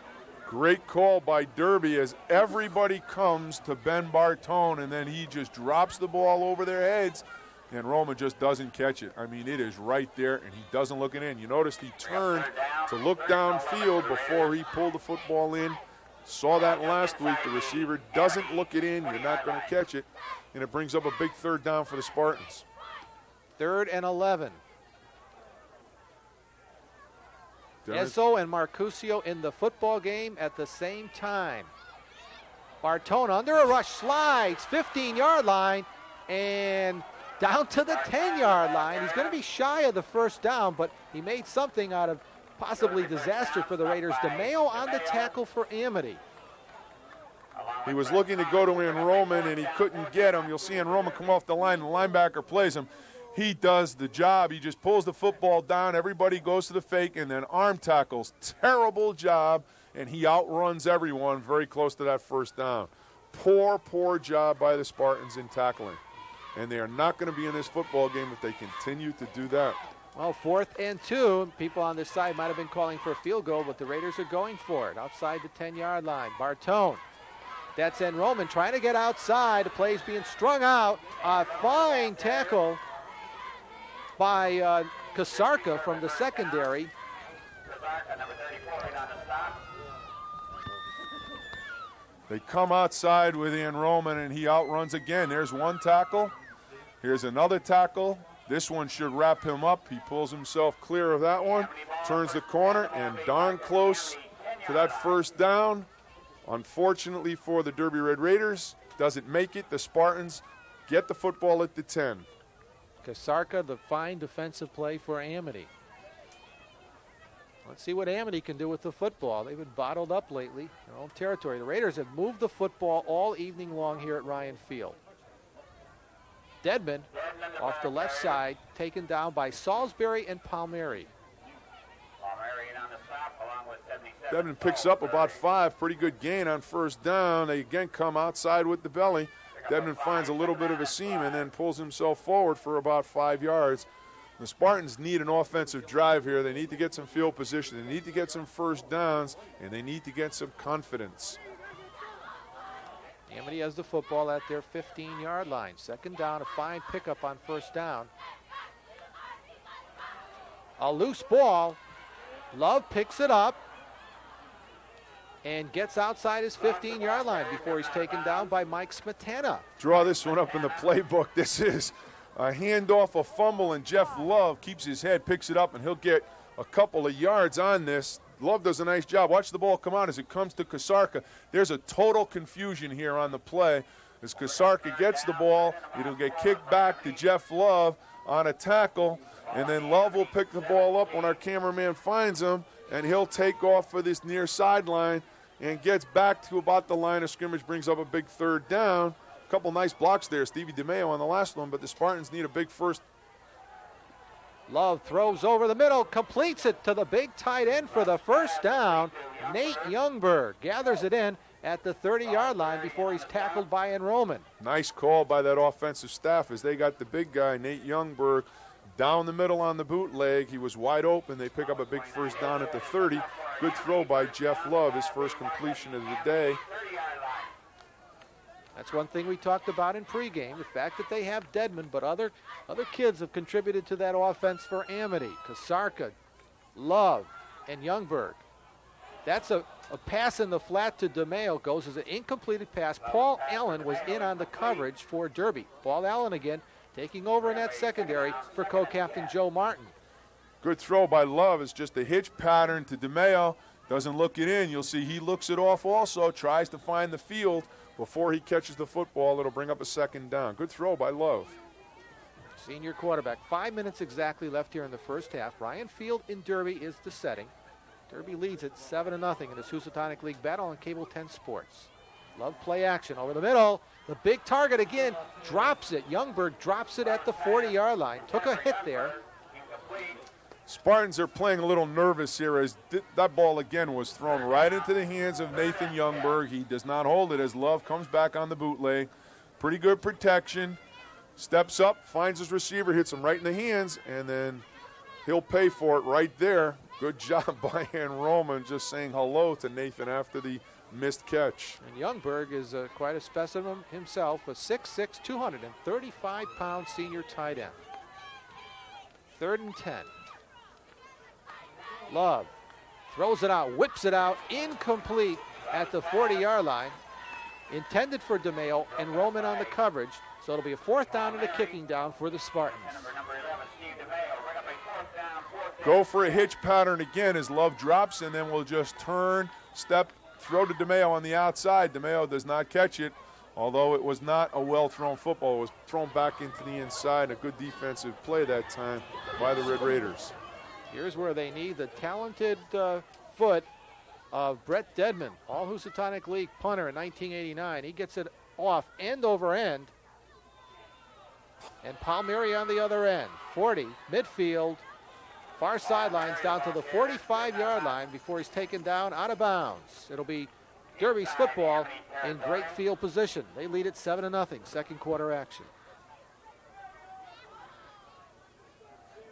S3: Great call by Derby as everybody comes to Ben Bartone, and then he just drops the ball over their heads, and Roman just doesn't catch it. I mean, it is right there, and he doesn't look it in. You noticed he turned to look downfield before he pulled the football in. Saw that last week. The receiver doesn't look it in. You're not going to catch it. And it brings up a big third down for the Spartans.
S1: 3rd and 11. Esso and Marcusio in the football game at the same time. Bartone under a rush, slides, 15-yard line, and down to the 10-yard line. He's going to be shy of the first down, but he made something out of possibly disaster for the Raiders. DeMeo on the tackle for Amity.
S3: He was looking to go to Roman, and he couldn't get him. You'll see Roman come off the line, and the linebacker plays him. He does the job. He just pulls the football down. Everybody goes to the fake, and then arm tackles. Terrible job, and he outruns everyone very close to that first down. Poor, poor job by the Spartans in tackling. And they are not going to be in this football game if they continue to do that.
S1: Well, 4th and 2. People on this side might have been calling for a field goal, but the Raiders are going for it outside the 10-yard line. Bartone. That's Roman trying to get outside. The play's being strung out. A fine tackle by Kasarka from the secondary.
S3: They come outside with Roman, and he outruns again. There's one tackle. Here's another tackle. This one should wrap him up. He pulls himself clear of that one, turns the corner, and darn close to that first down. Unfortunately for the Derby Red Raiders, doesn't make it. The Spartans get the football at the 10.
S1: Kasarka, the fine defensive play for Amity. Let's see what Amity can do with the football. They've been bottled up lately in their own territory. The Raiders have moved the football all evening long here at Ryan Field. Dedman off the left side, taken down by Salisbury and Palmieri.
S3: Dedman picks up about 5. Pretty good gain on first down. They again come outside with the belly. Dedman finds a little bit of a seam and then pulls himself forward for about 5 yards. The Spartans need an offensive drive here. They need to get some field position. They need to get some first downs, and they need to get some confidence.
S1: Amity has the football at their 15-yard line. 2nd down, a fine pickup on first down. A loose ball. Love picks it up and gets outside his 15-yard line before he's taken down by Mike Smetana.
S3: Draw this one up in the playbook. This is a handoff, a fumble, and Jeff Love keeps his head, picks it up, and he'll get a couple of yards on this. Love does a nice job. Watch the ball come out as it comes to Kasarka. There's a total confusion here on the play. As Kasarka gets the ball, it'll get kicked back to Jeff Love on a tackle, and then Love will pick the ball up when our cameraman finds him, and he'll take off for this near sideline and gets back to about the line of scrimmage, brings up a big third down. A couple nice blocks there, Stevie DeMeo on the last one, but the Spartans need a big first.
S1: Love throws over the middle, completes it to the big tight end for the first down. Nate Youngberg gathers it in at the 30-yard line before he's tackled by Roman.
S3: Nice call by that offensive staff as they got the big guy, Nate Youngberg, down the middle on the bootleg. He was wide open. They pick up a big first down at the 30. Good throw by Jeff Love, his first completion of the day.
S1: That's one thing we talked about in pregame, the fact that they have Dedman, but other kids have contributed to that offense for Amity. Kasarka, Love, and Youngberg. That's a pass in the flat to DeMeo, goes as an incompleted pass. Paul Allen was in on the coverage for Derby. Paul Allen again taking over in that secondary for co-captain Joe Martin.
S3: Good throw by Love. It's just a hitch pattern to DeMeo. Doesn't look it in. You'll see he looks it off also, tries to find the field before he catches the football. It'll bring up a second down. Good throw by Love.
S1: Senior quarterback. 5 minutes exactly left here in the first half. Ryan Field in Derby is the setting. Derby leads at 7-0 in this Housatonic League battle on Cable 10 Sports. Love play action over the middle. The big target again, drops it. Youngberg drops it at the 40-yard line. Took a hit there.
S3: Spartans are playing a little nervous here as that ball again was thrown right into the hands of Nathan Youngberg. He does not hold it as Love comes back on the bootleg. Pretty good protection. Steps up, finds his receiver, hits him right in the hands, and then he'll pay for it right there. Good job by Ann Roman just saying hello to Nathan after the missed catch.
S1: And Youngberg is quite a specimen himself, a 6'6", 235-pound senior tight end. 3rd and 10. Love throws it out, whips it out, incomplete at the 40-yard line. Intended for DeMeo and Roman on the coverage. So it'll be a 4th down and a kicking down for the Spartans.
S3: Go for a hitch pattern again as Love drops, and then we'll just turn, step, throw to DeMeo on the outside. DeMeo does not catch it, although it was not a well-thrown football. It was thrown back into the inside. A good defensive play that time by the Red Raiders.
S1: Here's where they need the talented foot of Brett Dedman, all Housatonic League punter in 1989. He gets it off end over end. And Palmieri on the other end. 40, midfield, far sidelines down to the 45-yard line before he's taken down out of bounds. It'll be Derby's football in great field position. They lead at 7-0, second quarter action.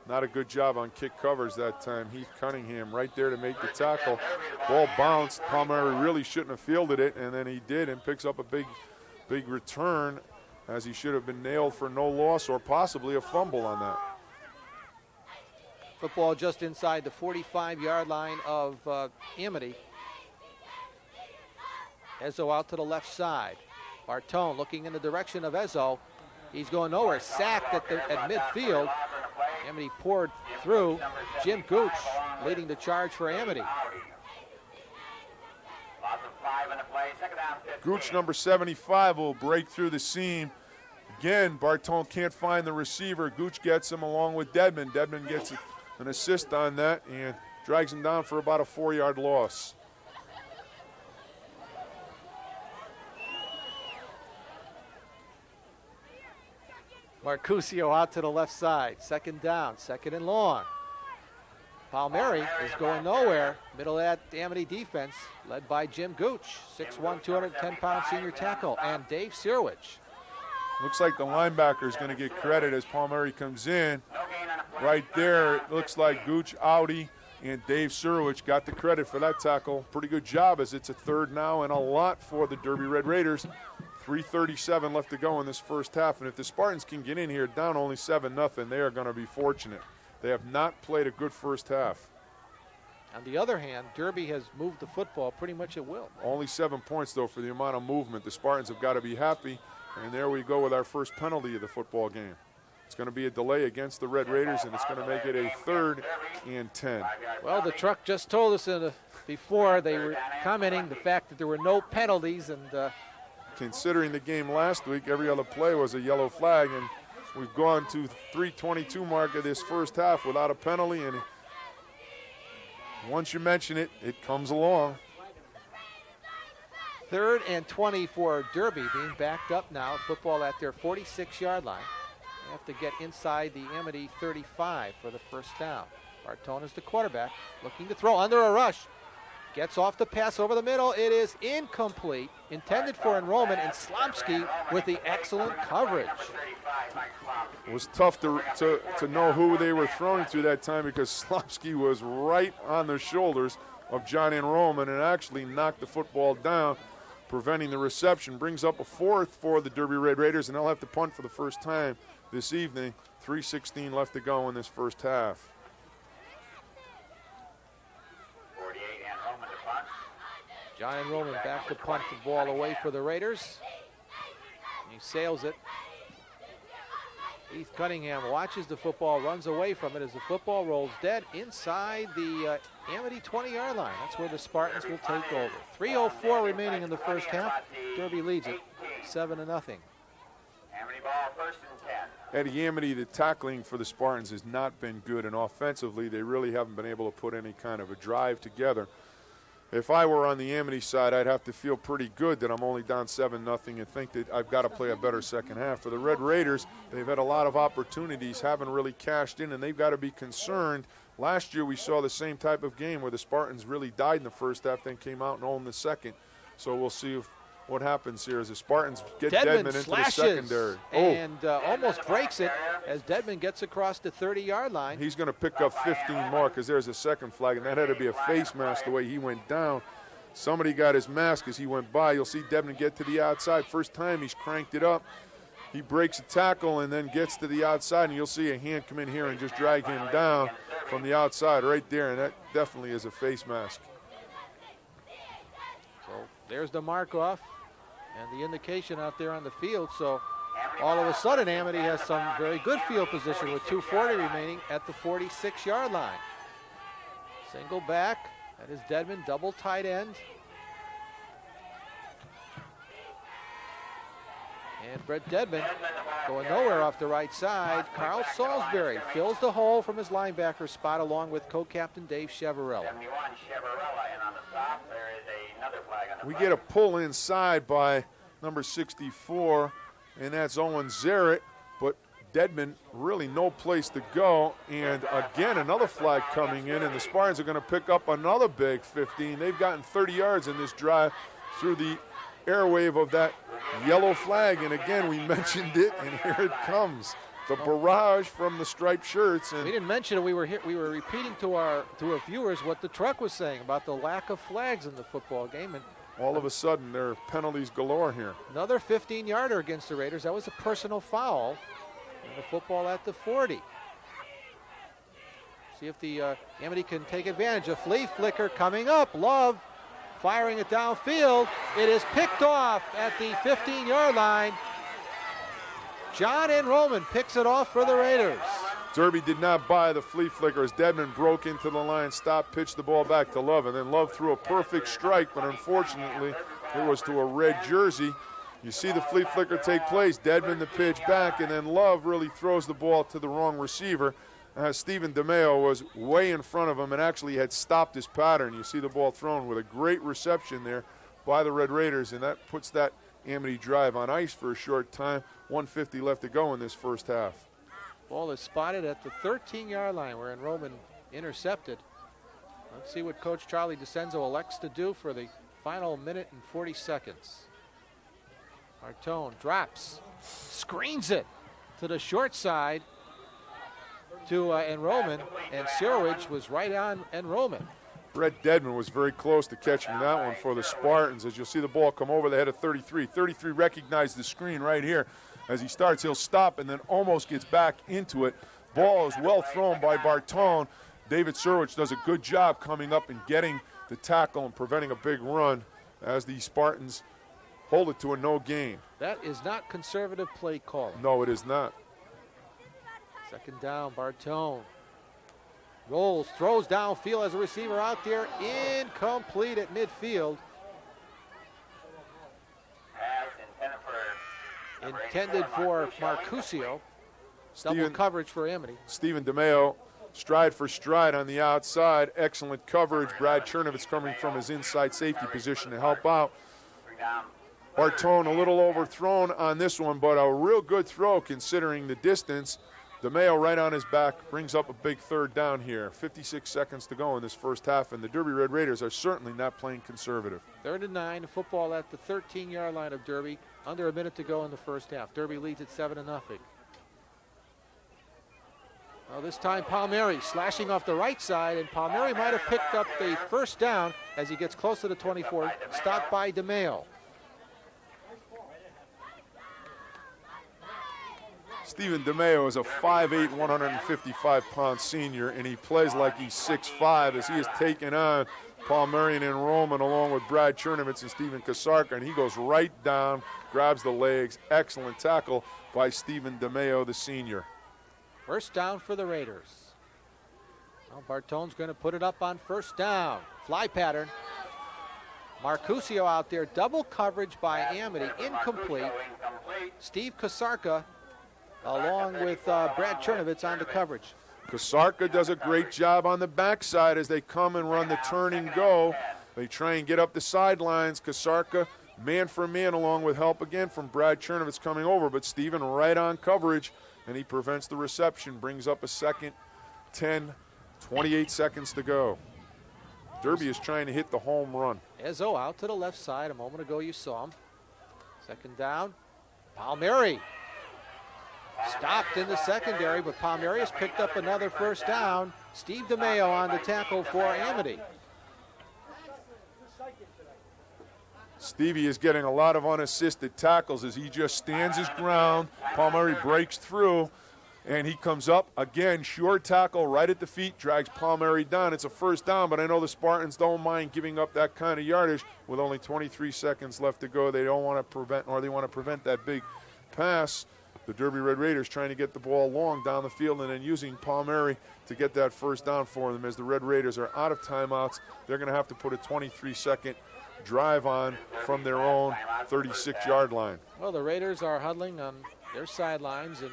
S3: Not a good job on kick covers that time. Heath Cunningham right there to make the tackle. Ball bounced. Palmieri really shouldn't have fielded it, and then he did and picks up a big return as he should have been nailed for no loss or possibly a fumble on that.
S1: Football just inside the 45-yard line of Amity. Ezzo out to the left side. Bartone looking in the direction of Ezzo. He's going nowhere. Sacked at midfield. Amity poured through. Jim Gooch leading the charge for Amity.
S3: Gooch, number 75, will break through the seam. Again, Bartone can't find the receiver. Gooch gets him along with Dedman. Dedman gets an assist on that and drags him down for about a 4-yard loss.
S1: Marcusio out to the left side. 2nd down, 2nd and long. Palmieri is going nowhere. Middle of that Amity defense, led by Jim Gooch, 6'1", 210-pound senior tackle, and Dave Sirwich.
S3: Looks like the linebacker is going to get credit as Palmieri comes in. Right there, it looks like Gooch, Audi, and Dave Sirwich got the credit for that tackle. Pretty good job as it's a 3rd now and a lot for the Derby Red Raiders. 3:37 left to go in this first half, and if the Spartans can get in here down only 7-0, they are going to be fortunate. They have not played a good first half.
S1: On the other hand, Derby has moved the football pretty much at will.
S3: Only 7 points, though, for the amount of movement. The Spartans have got to be happy, and there we go with our first penalty of the football game. It's going to be a delay against the Red Raiders, and it's going to make it a 3rd and 10.
S1: Well, the truck just told us before they were commenting the fact that there were no penalties, and
S3: considering the game last week, every other play was a yellow flag, and we've gone to 3:22 mark of this first half without a penalty, and once you mention it, it comes along.
S1: 3rd and 20 for Derby, being backed up now. Football at their 46-yard line. They have to get inside the Amity 35 for the first down. Bartone is the quarterback, looking to throw under a rush. Gets off the pass over the middle. It is incomplete. Intended for enrollment, and Slomsky with the excellent coverage.
S3: It was tough to know who they were throwing to that time because Slomsky was right on the shoulders of John Enrollment and actually knocked the football down, preventing the reception. Brings up a 4th for the Derby Red Raiders, and they'll have to punt for the first time this evening. 3:16 left to go in this first half.
S1: John Enrollment back to punt the ball away for the Raiders. He sails it. Heath Cunningham watches the football, runs away from it as the football rolls dead inside the Amity 20-yard line. That's where the Spartans will take over. 3:04 remaining in the first half. Derby leads it 7-0.
S3: At Amity, the tackling for the Spartans has not been good, and offensively, they really haven't been able to put any kind of a drive together. If I were on the Amity side, I'd have to feel pretty good that I'm only down 7-0 and think that I've got to play a better second half. For the Red Raiders, they've had a lot of opportunities, haven't really cashed in, and they've got to be concerned. Last year we saw the same type of game where the Spartans really died in the first half, then came out and owned the second. So we'll see what happens here as the Spartans get Deadman into the secondary.
S1: And almost breaks it as Deadman gets across the 30-yard line.
S3: He's going to pick up 15 more because there's a second flag, and that had to be a face mask the way he went down. Somebody got his mask as he went by. You'll see Deadman get to the outside. First time he's cranked it up. He breaks a tackle and then gets to the outside, and you'll see a hand come in here and just drag him down from the outside right there, and that definitely is a face mask.
S1: So there's the mark off and the indication out there on the field. So all of a sudden, Amity has some very good field position with 2:40 remaining at the 46-yard line. Single back. That is Deadman, double tight end. And Brett Deadman going nowhere off the right side. Carl Salisbury fills the hole from his linebacker spot along with co-captain Dave Chevarella.
S3: We get a pull inside by number 64, and that's Owen Zarrett, but Deadman really no place to go. And again, another flag coming in, and the Spartans are going to pick up another big 15. They've gotten 30 yards in this drive through the airwave of that yellow flag, and again we mentioned it, and here it comes, the barrage from the striped shirts. And
S1: we didn't mention it. We were repeating to our viewers what the truck was saying about the lack of flags in the football game, and
S3: all of a sudden there are penalties galore here.
S1: Another 15-yarder against the Raiders. That was a personal foul, and the football at the 40. See if the Amity can take advantage. A flea flicker coming up. Love firing it downfield. It is picked off at the 15-yard line. John Enroman picks it off for the Raiders.
S3: Derby did not buy the flea flicker as Deadman broke into the line, stopped, pitched the ball back to Love, and then Love threw a perfect strike, but unfortunately it was to a red jersey. You see the flea flicker take place, Deadman the pitch back, and then Love really throws the ball to the wrong receiver. Stephen DeMeo was way in front of him and actually had stopped his pattern. You see the ball thrown with a great reception there by the Red Raiders, and that puts that Amity drive on ice for a short time. 1:50 left to go in this first half.
S1: Ball is spotted at the 13-yard line where Enroman intercepted. Let's see what Coach Charlie DeCenzo elects to do for the final minute and 40 seconds. Martone drops, screens it to the short side to Enroman, and Sirowicz was right on Enroman.
S3: Brett Deadman was very close to catching that one for the Spartans. As you'll see the ball come over the head of 33. 33 recognized the screen right here. As he starts, he'll stop and then almost gets back into it. Ball is well thrown by Bartone. David Sirowicz does a good job coming up and getting the tackle and preventing a big run as the Spartans hold it to a no gain.
S1: That is not conservative play calling.
S3: No, it is not.
S1: Second down, Bartone. Rolls, throws downfield as a receiver out there. Incomplete at midfield. Intended for Marcusio. Double coverage for Amity.
S3: Stephen DeMeo, stride for stride on the outside. Excellent coverage. Brad Chernovitz coming from his inside safety position to help out. Bartone a little overthrown on this one, but a real good throw considering the distance. DeMeo right on his back brings up a big third down here. 56 seconds to go in this first half, and the Derby Red Raiders are certainly not playing conservative.
S1: 3rd and 9, football at the 13-yard line of Derby. Under a minute to go in the first half. Derby leads at 7-0. Well, this time Palmieri slashing off the right side, and Palmieri might have picked up the first down as he gets close to the 24, stopped by DeMeo.
S3: Stephen DeMeo is a 5'8", 155-pound senior, and he plays like he's 6'5", as he is taking on Palmieri and Enroman along with Brad Chernovitz and Stephen Kasarka, and he goes right down, grabs the legs. Excellent tackle by Stephen DeMeo, the senior.
S1: First down for the Raiders. Well, Bartone's going to put it up on first down. Fly pattern. Marcusio out there, double coverage by Amity, incomplete. Steve Kosarka along with Brad Chernovitz on the coverage.
S3: Kosarka does a great job on the backside as they come and run the turn and go. They try and get up the sidelines. Kosarka man for man along with help again from Brad Chernovitz coming over, but Steven right on coverage, and he prevents the reception, brings up a second, 10, 28 seconds to go. Derby is trying to hit the home run.
S1: Ezzo out to the left side. A moment ago you saw him. Second down. Palmieri stopped in the secondary, but Palmieri has picked up another first down. Steve DeMeo on the tackle for Amity.
S3: Stevie is getting a lot of unassisted tackles as he just stands his ground. Palmieri breaks through, and he comes up again, short tackle right at the feet, drags Palmieri down. It's a first down, but I know the Spartans don't mind giving up that kind of yardage with only 23 seconds left to go. They don't want to prevent, or they want to prevent that big pass. The Derby Red Raiders trying to get the ball long down the field and then using Palmieri to get that first down for them. As the Red Raiders are out of timeouts, they're going to have to put a 23-second drive on from their own 36-yard line.
S1: Well, the Raiders are huddling on their sidelines, and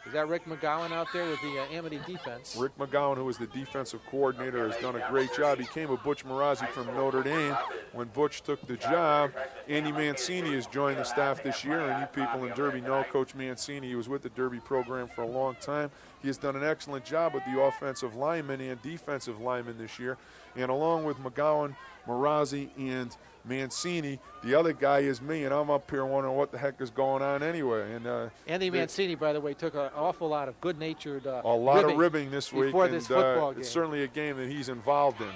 S1: is that Rick McGowan out there with the Amity defense?
S3: Rick McGowan, who is the defensive coordinator, has done a great job. He came with Butch Marazzi from Notre Dame. When Butch took the job, Andy Mancini has joined the staff this year, and you people in Derby know Coach Mancini. He was with the Derby program for a long time. He has done an excellent job with the offensive linemen and defensive linemen this year. And along with McGowan, Marazzi, and Mancini, the other guy is me, and I'm up here wondering what the heck is going on anyway. And
S1: Andy Mancini, by the way, took an awful lot of good-natured
S3: a lot of ribbing this week,
S1: before this football game.
S3: It's certainly a game that he's involved in.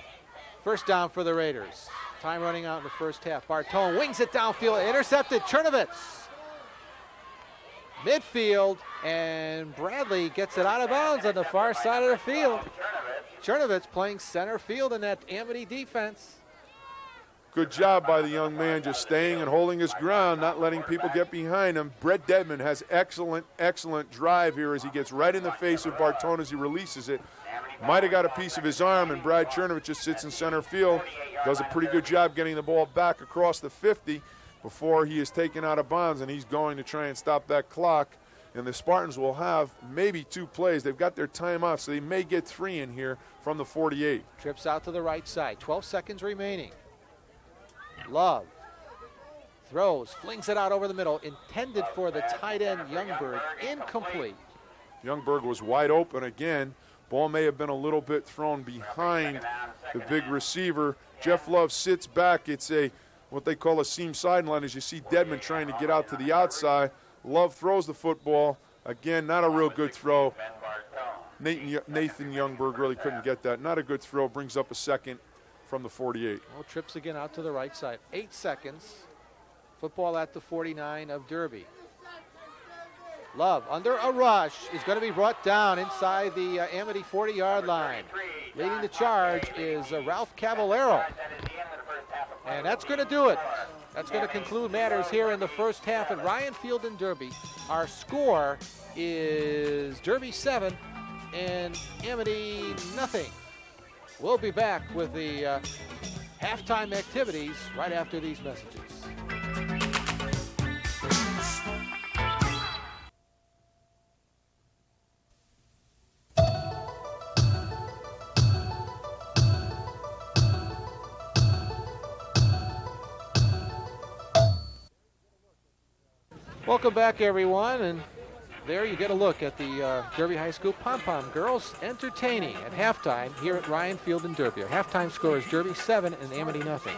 S1: First down for the Raiders. Time running out in the first half. Bartone wings it downfield, intercepted. Chernovitz. Midfield, and Bradley gets it out of bounds on the far side of the field. Chernovitz playing center field in that Amity defense.
S3: Good job by the young man, just staying and holding his ground, not letting people get behind him. Brett Dedman has excellent drive here as he gets right in the face of Bartone as he releases it. Might have got a piece of his arm, and Brad Chernovitz just sits in center field. Does a pretty good job getting the ball back across the 50 before he is taken out of bounds, and he's going to try and stop that clock. And the Spartans will have maybe 2 plays. They've got their timeout, so they may get 3 in here from the 48.
S1: Trips out to the right side. 12 seconds remaining. Love throws, flings it out over the middle, intended for the tight end Youngberg, incomplete.
S3: Youngberg was wide open again. Ball may have been a little bit thrown behind the big receiver. Jeff Love sits back. It's what they call a seam sideline, as you see Dedman trying to get out to the outside. Love throws the football. Again, not a real good throw. Nathan Youngberg really couldn't get that. Not a good throw. Brings up a second from the 48.
S1: Well, trips again out to the right side. 8 seconds. Football at the 49 of Derby. Love under a rush is going to be brought down inside the Amity 40-yard line. Leading the charge is Ralph Cavallero. And that's going to do it. That's going to conclude matters here in the first half at Ryan Field in Derby. Our score is Derby 7 and Amity nothing. We'll be back with the halftime activities right after these messages. Welcome back, everyone, and there you get a look at the Derby High School Pom-Pom girls entertaining at halftime here at Ryan Field in Derby. Our halftime score is Derby 7 and Amity nothing.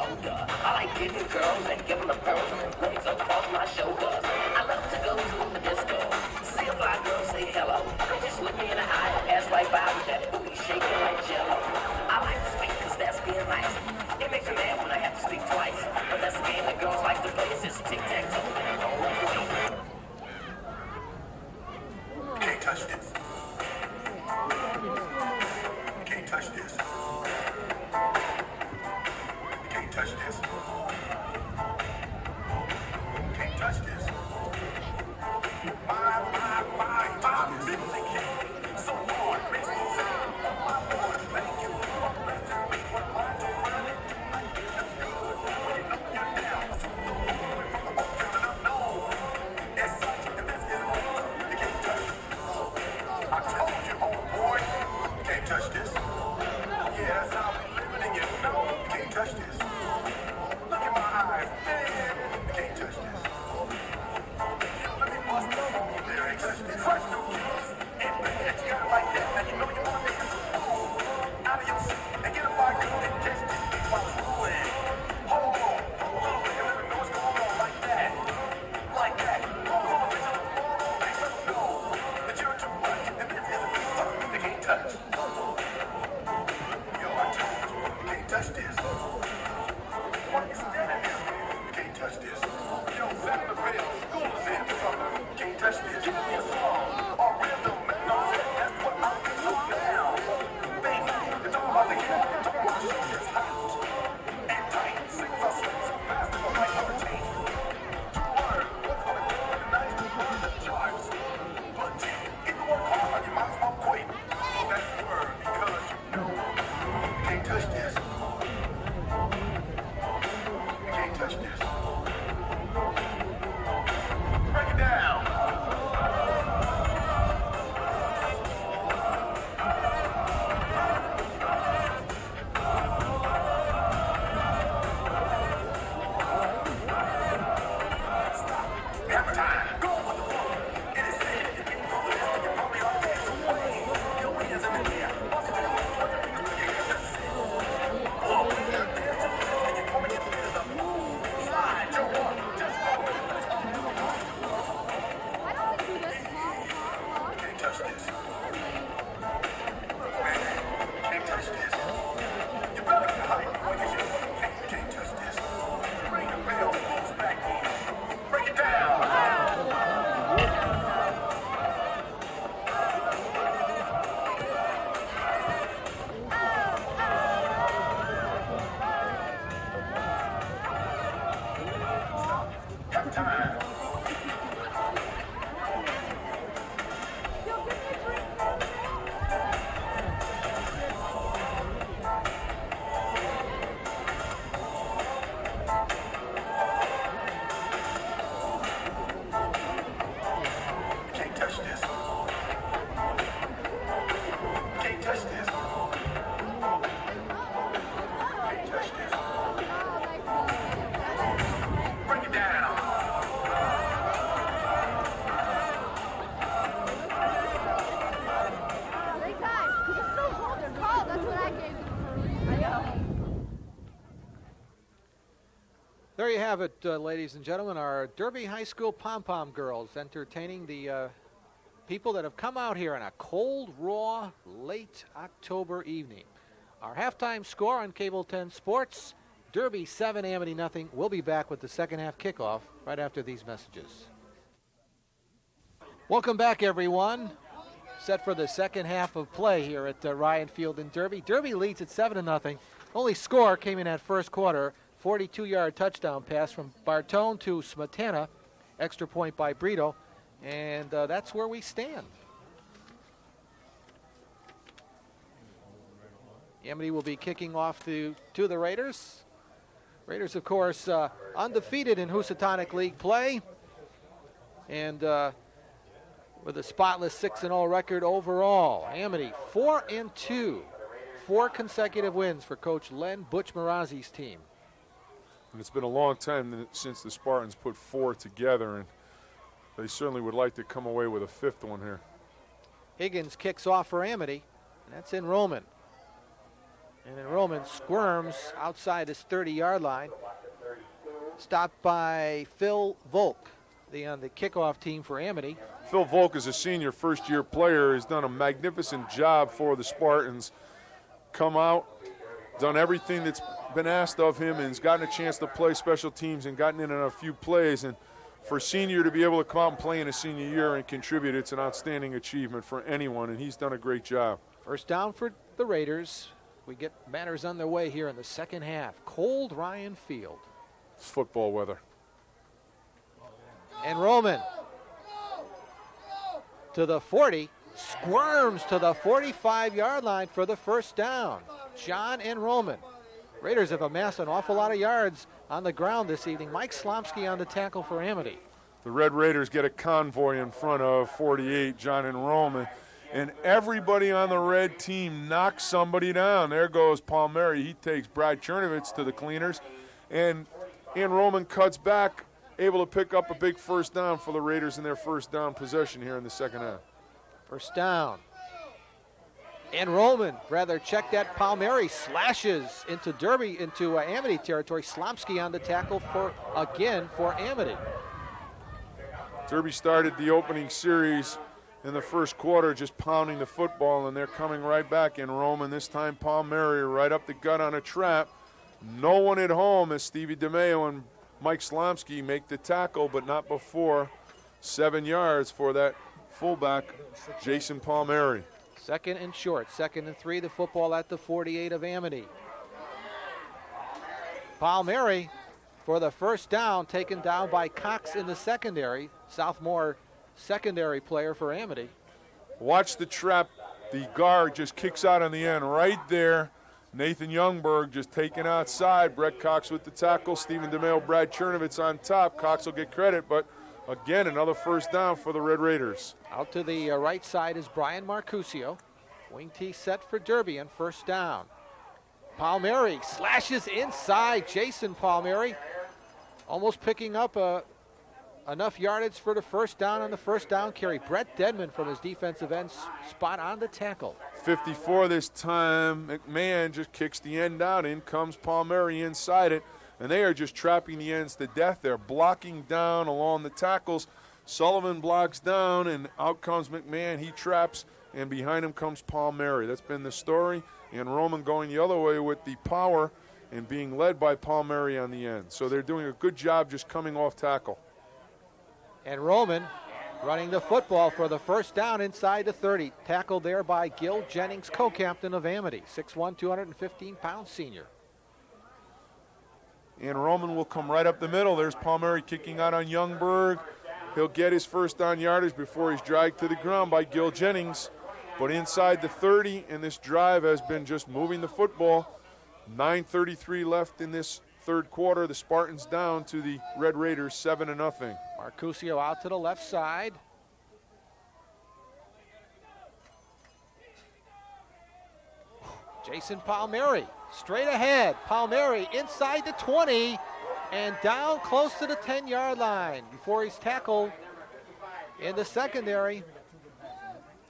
S6: older. I like getting girls and giving them pearls and legs across my shoulders. I love to go to the disco, see a fly girl say hello. They just look me in the eye and pass right by with that booty shaking like jello. I like to speak because that's being nice. It makes me mad when I have to speak twice. But that's the game that girls like to play. It's just tic-tac-toe and roll away.
S7: Can't touch this. Can't touch this. Can't touch this. Can't touch this. My music hit so hard, makes me say, oh my Lord, thank you for blessing me with my run. I feel it's good when you know you're down. I'm feeling unknown. It's such, and this is good. You can't touch it. I told you, old boy, you can't touch this. Yeah, that's how we living, and you know you can't touch this. Look in my eyes, man, you can't touch this. Let me bust the whole lyrics. Fresh new kicks and bands, got it like that. Now you know you want to dance. Out of your seat and get a fire good and catch this beat while it's rolling. Hold on, little nigga, let me know what's going on like that. Like that. Hold on, bitch, let them know that you're too much and this isn't the stuff you can't touch. Yo, I told you, you can't touch this. Why you standing there? You can't touch this. Yo, Zach the Bill, school is in trouble. You can't touch this. Give me a song or rhythm, man. That's what I'm doing now. Baby, it's all about the hip. It's all about the show. It's hot and tight. Sing for swing so fast it's like hurricane. To learn what's gonna go in the night to burn the charts. But if you work hard, you might as well quit. That's the word because you know you can't touch this. You can't touch this. Break it down. Hammer time. Go with the flow. It is said if you get through this, then you probably are dead. So wave your hands in the air. Bust it down. Put your fingers together. That's it. Blow. Dance to this, and you're coming into the move. Slide, jump up. Just go with it. Let's go. Can't touch this. Can't touch this. You better get hype because you can't touch this. Ring the bell, goes back in. Break it down. Have time. Can't touch this. Can't touch this. Can't touch this. Break it down.
S8: Big time. It's so cold. They're cold. That's what I gave you for a reason. I know.
S1: There you have it, ladies and gentlemen, our Derby High School pom-pom girls entertaining the people that have come out here on a cold, raw, late October evening. Our halftime score on Cable 10 Sports, Derby 7, Amity nothing. We'll be back with the second half kickoff right after these messages. Welcome back, everyone. Set for the second half of play here at Ryan Field in Derby. Derby leads at 7-0. Only score came in that first quarter. 42-yard touchdown pass from Bartone to Smetana. Extra point by Brito. And that's where we stand. Amity will be kicking off to the Raiders. Raiders, of course, undefeated in Housatonic League play. And with a spotless 6-0 record overall. Amity 4-2. 4 consecutive wins for Coach Len Butch Marazzi's team.
S3: And it's been a long time since the Spartans put 4 together, and they certainly would like to come away with a 5th one here.
S1: Higgins kicks off for Amity, and that's in Roman. And then Roman squirms outside his 30-yard line. Stopped by Phil Volk, on the kickoff team for Amity.
S3: Phil Volk is a senior first-year player. He's done a magnificent job for the Spartans. Come out, done everything that's been asked of him, and has gotten a chance to play special teams and gotten in on a few plays. And for a senior to be able to come out and play in a senior year and contribute, it's an outstanding achievement for anyone, and he's done a great job.
S1: First down for the Raiders. We get matters underway here in the second half. Cold Ryan Field.
S3: It's football weather.
S1: And Roman to the 40, squirms to the 45-yard line for the first down. John and Roman. Raiders have amassed an awful lot of yards on the ground this evening. Mike Slomsky on the tackle for Amity.
S3: The Red Raiders get a convoy in front of 48, John and Roman. And everybody on the red team knocks somebody down. There goes Palmieri. He takes Brad Chernovitz to the cleaners. And Roman cuts back, able to pick up a big first down for the Raiders in their first down possession here in the second half.
S1: First down. And Roman, rather, check that. Palmieri slashes into Amity territory. Slomsky on the tackle for Amity.
S3: Derby started the opening series in the first quarter just pounding the football, and they're coming right back in. Roman, this time Palmieri right up the gut on a trap. No one at home as Stevie DeMeo and Mike Slomsky make the tackle, but not before 7 yards for that fullback, Jason Palmieri.
S1: Second and short, 2nd and 3, the football at the 48 of Amity. Palmieri for the first down, taken down by Cox in the secondary, sophomore secondary player for Amity.
S3: Watch the trap. The guard just kicks out on the end right there. Nathan Youngberg just taken outside. Brett Cox with the tackle. Stephen DeMeo, Brad Chernovitz on top. Cox will get credit, but again, another first down for the Red Raiders.
S1: Out to the right side is Brian Marcusio. Wing T set for Derby and first down. Palmieri slashes inside. Jason Palmieri almost picking up enough yardage for the first down on the first down carry. Brett Dedman from his defensive end spot on the tackle.
S3: 54 this time. McMahon just kicks the end out. In comes Palmieri inside it. And they are just trapping the ends to death. They're blocking down along the tackles. Sullivan blocks down, and out comes McMahon. He traps, and behind him comes Palmieri. That's been the story. And Roman going the other way with the power and being led by Palmieri on the end. So they're doing a good job just coming off tackle.
S1: And Roman running the football for the first down inside the 30. Tackled there by Gil Jennings, co-captain of Amity, 6'1", 215-pound senior.
S3: And Roman will come right up the middle. There's Palmieri kicking out on Youngberg. He'll get his first down yardage before he's dragged to the ground by Gil Jennings. But inside the 30, and this drive has been just moving the football. 9:33 left in this third quarter. The Spartans down to the Red Raiders 7-0.
S1: Marcusio out to the left side. Jason Palmieri straight ahead. Palmieri inside the 20 and down close to the 10-yard line before he's tackled in the secondary.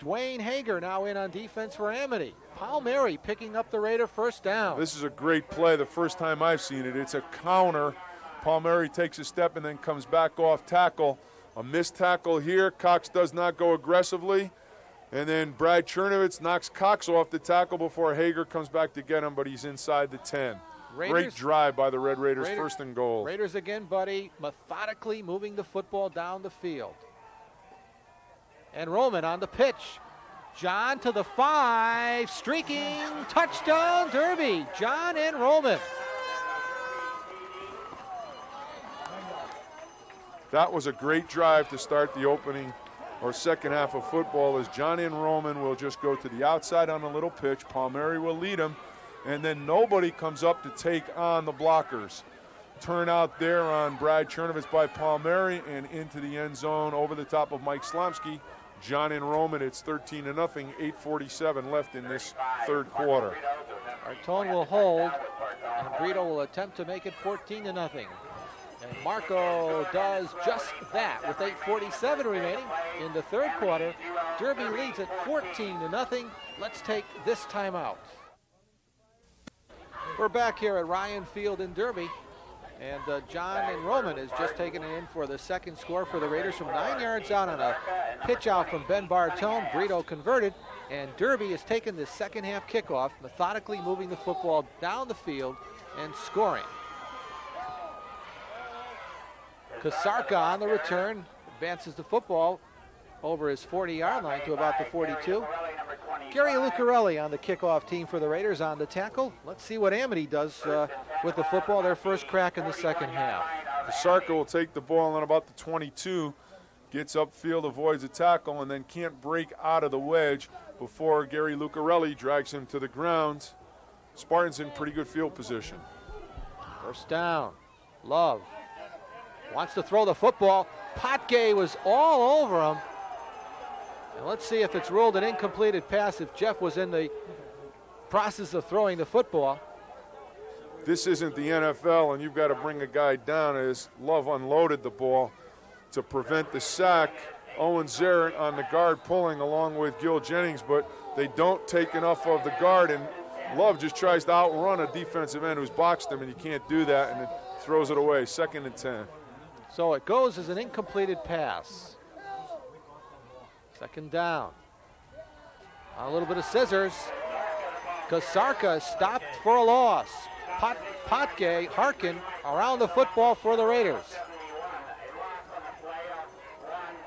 S1: Dwayne Hager now in on defense for Amity. Palmieri picking up the Raider first down.
S3: This is a great play. The first time I've seen it. It's a counter. Palmieri takes a step and then comes back off tackle. A missed tackle here. Cox does not go aggressively. And then Brad Chernovitz knocks Cox off the tackle before Hager comes back to get him, but he's inside the 10. Great drive by the Red Raiders, first and goal.
S1: Raiders again, buddy, methodically moving the football down the field. And Roman on the pitch. John to the 5, streaking, touchdown Derby. John and Roman.
S3: That was a great drive to start the opening or second half of football, as John and Roman will just go to the outside on a little pitch. Palmieri will lead him, and then nobody comes up to take on the blockers. Turn out there on Brad Chernovitz by Palmieri and into the end zone over the top of Mike Slomsky. John and Roman, it's 13-0, 8:47 left in this third quarter.
S1: Artone will hold, and Brito will attempt to make it 14-0. And Marco does just that with 8:47 remaining in the third quarter. Derby leads at 14-0. Let's take this timeout. We're back here at Ryan Field in Derby. And John and Roman is just taking it in for the second score for the Raiders from 9 yards out on a pitch out from Ben Bartone. Brito converted, and Derby is taking the second half kickoff, methodically moving the football down the field and scoring. Kasarka on the return advances the football over his 40-yard line to about the 42. Gary Lucarelli on the kickoff team for the Raiders on the tackle. Let's see what Amity does with the football, their first crack in the second half.
S3: Kasarka will take the ball on about the 22, gets upfield, avoids a tackle, and then can't break out of the wedge before Gary Lucarelli drags him to the ground. Spartans in pretty good field position.
S1: First down. Love wants to throw the football. Potgay was all over him. And let's see if it's ruled an incompleted pass if Jeff was in the process of throwing the football.
S3: This isn't the NFL, and you've got to bring a guy down as Love unloaded the ball to prevent the sack. Owen Zarrett on the guard pulling along with Gil Jennings, but they don't take enough of the guard, and Love just tries to outrun a defensive end who's boxed him, and you can't do that, and it throws it away. 2nd and 10.
S1: So it goes as an incompleted pass. 2nd down. A little bit of scissors. Kasarka stopped for a loss. Potgay, Harkin around the football for the Raiders.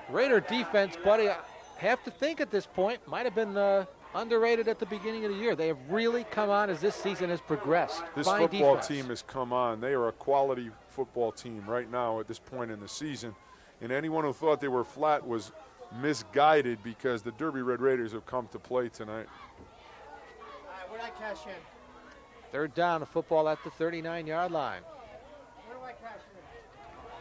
S1: Raider defense, buddy, I have to think at this point, might have been underrated at the beginning of the year. They have really come on as this season has progressed.
S3: This
S1: Fine
S3: football
S1: defense.
S3: team has come on. They are a quality football team right now at this point in the season. And anyone who thought they were flat was misguided because the Derby Red Raiders have come to play tonight.
S5: Where'd I cash in?
S1: 3rd down, a football at the 39-yard line.
S5: Where do I cash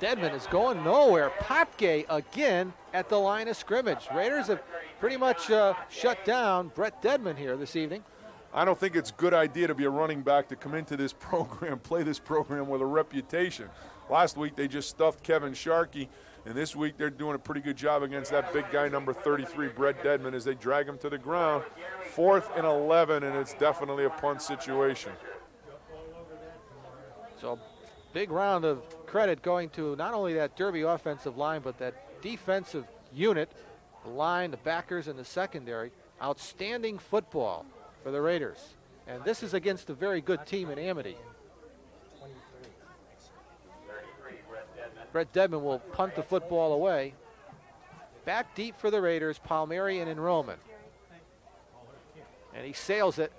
S5: in?
S1: Dedman is going nowhere. Potgay again at the line of scrimmage. Raiders have pretty much shut down Brett Dedman here this evening.
S3: I don't think it's a good idea to be a running back to come into this program, play this program with a reputation. Last week they just stuffed Kevin Sharkey, and this week they're doing a pretty good job against that big guy, number 33, Brett Dedman, as they drag him to the ground. 4th and 11, and it's definitely a punt situation.
S1: So big round of credit going to not only that Derby offensive line, but that defensive unit, the line, the backers, and the secondary. Outstanding football for the Raiders. And this is against a very good team in Amity. Brett Dedman will punt the football away. Back deep for the Raiders, Palmieri and Roman. And he sails it.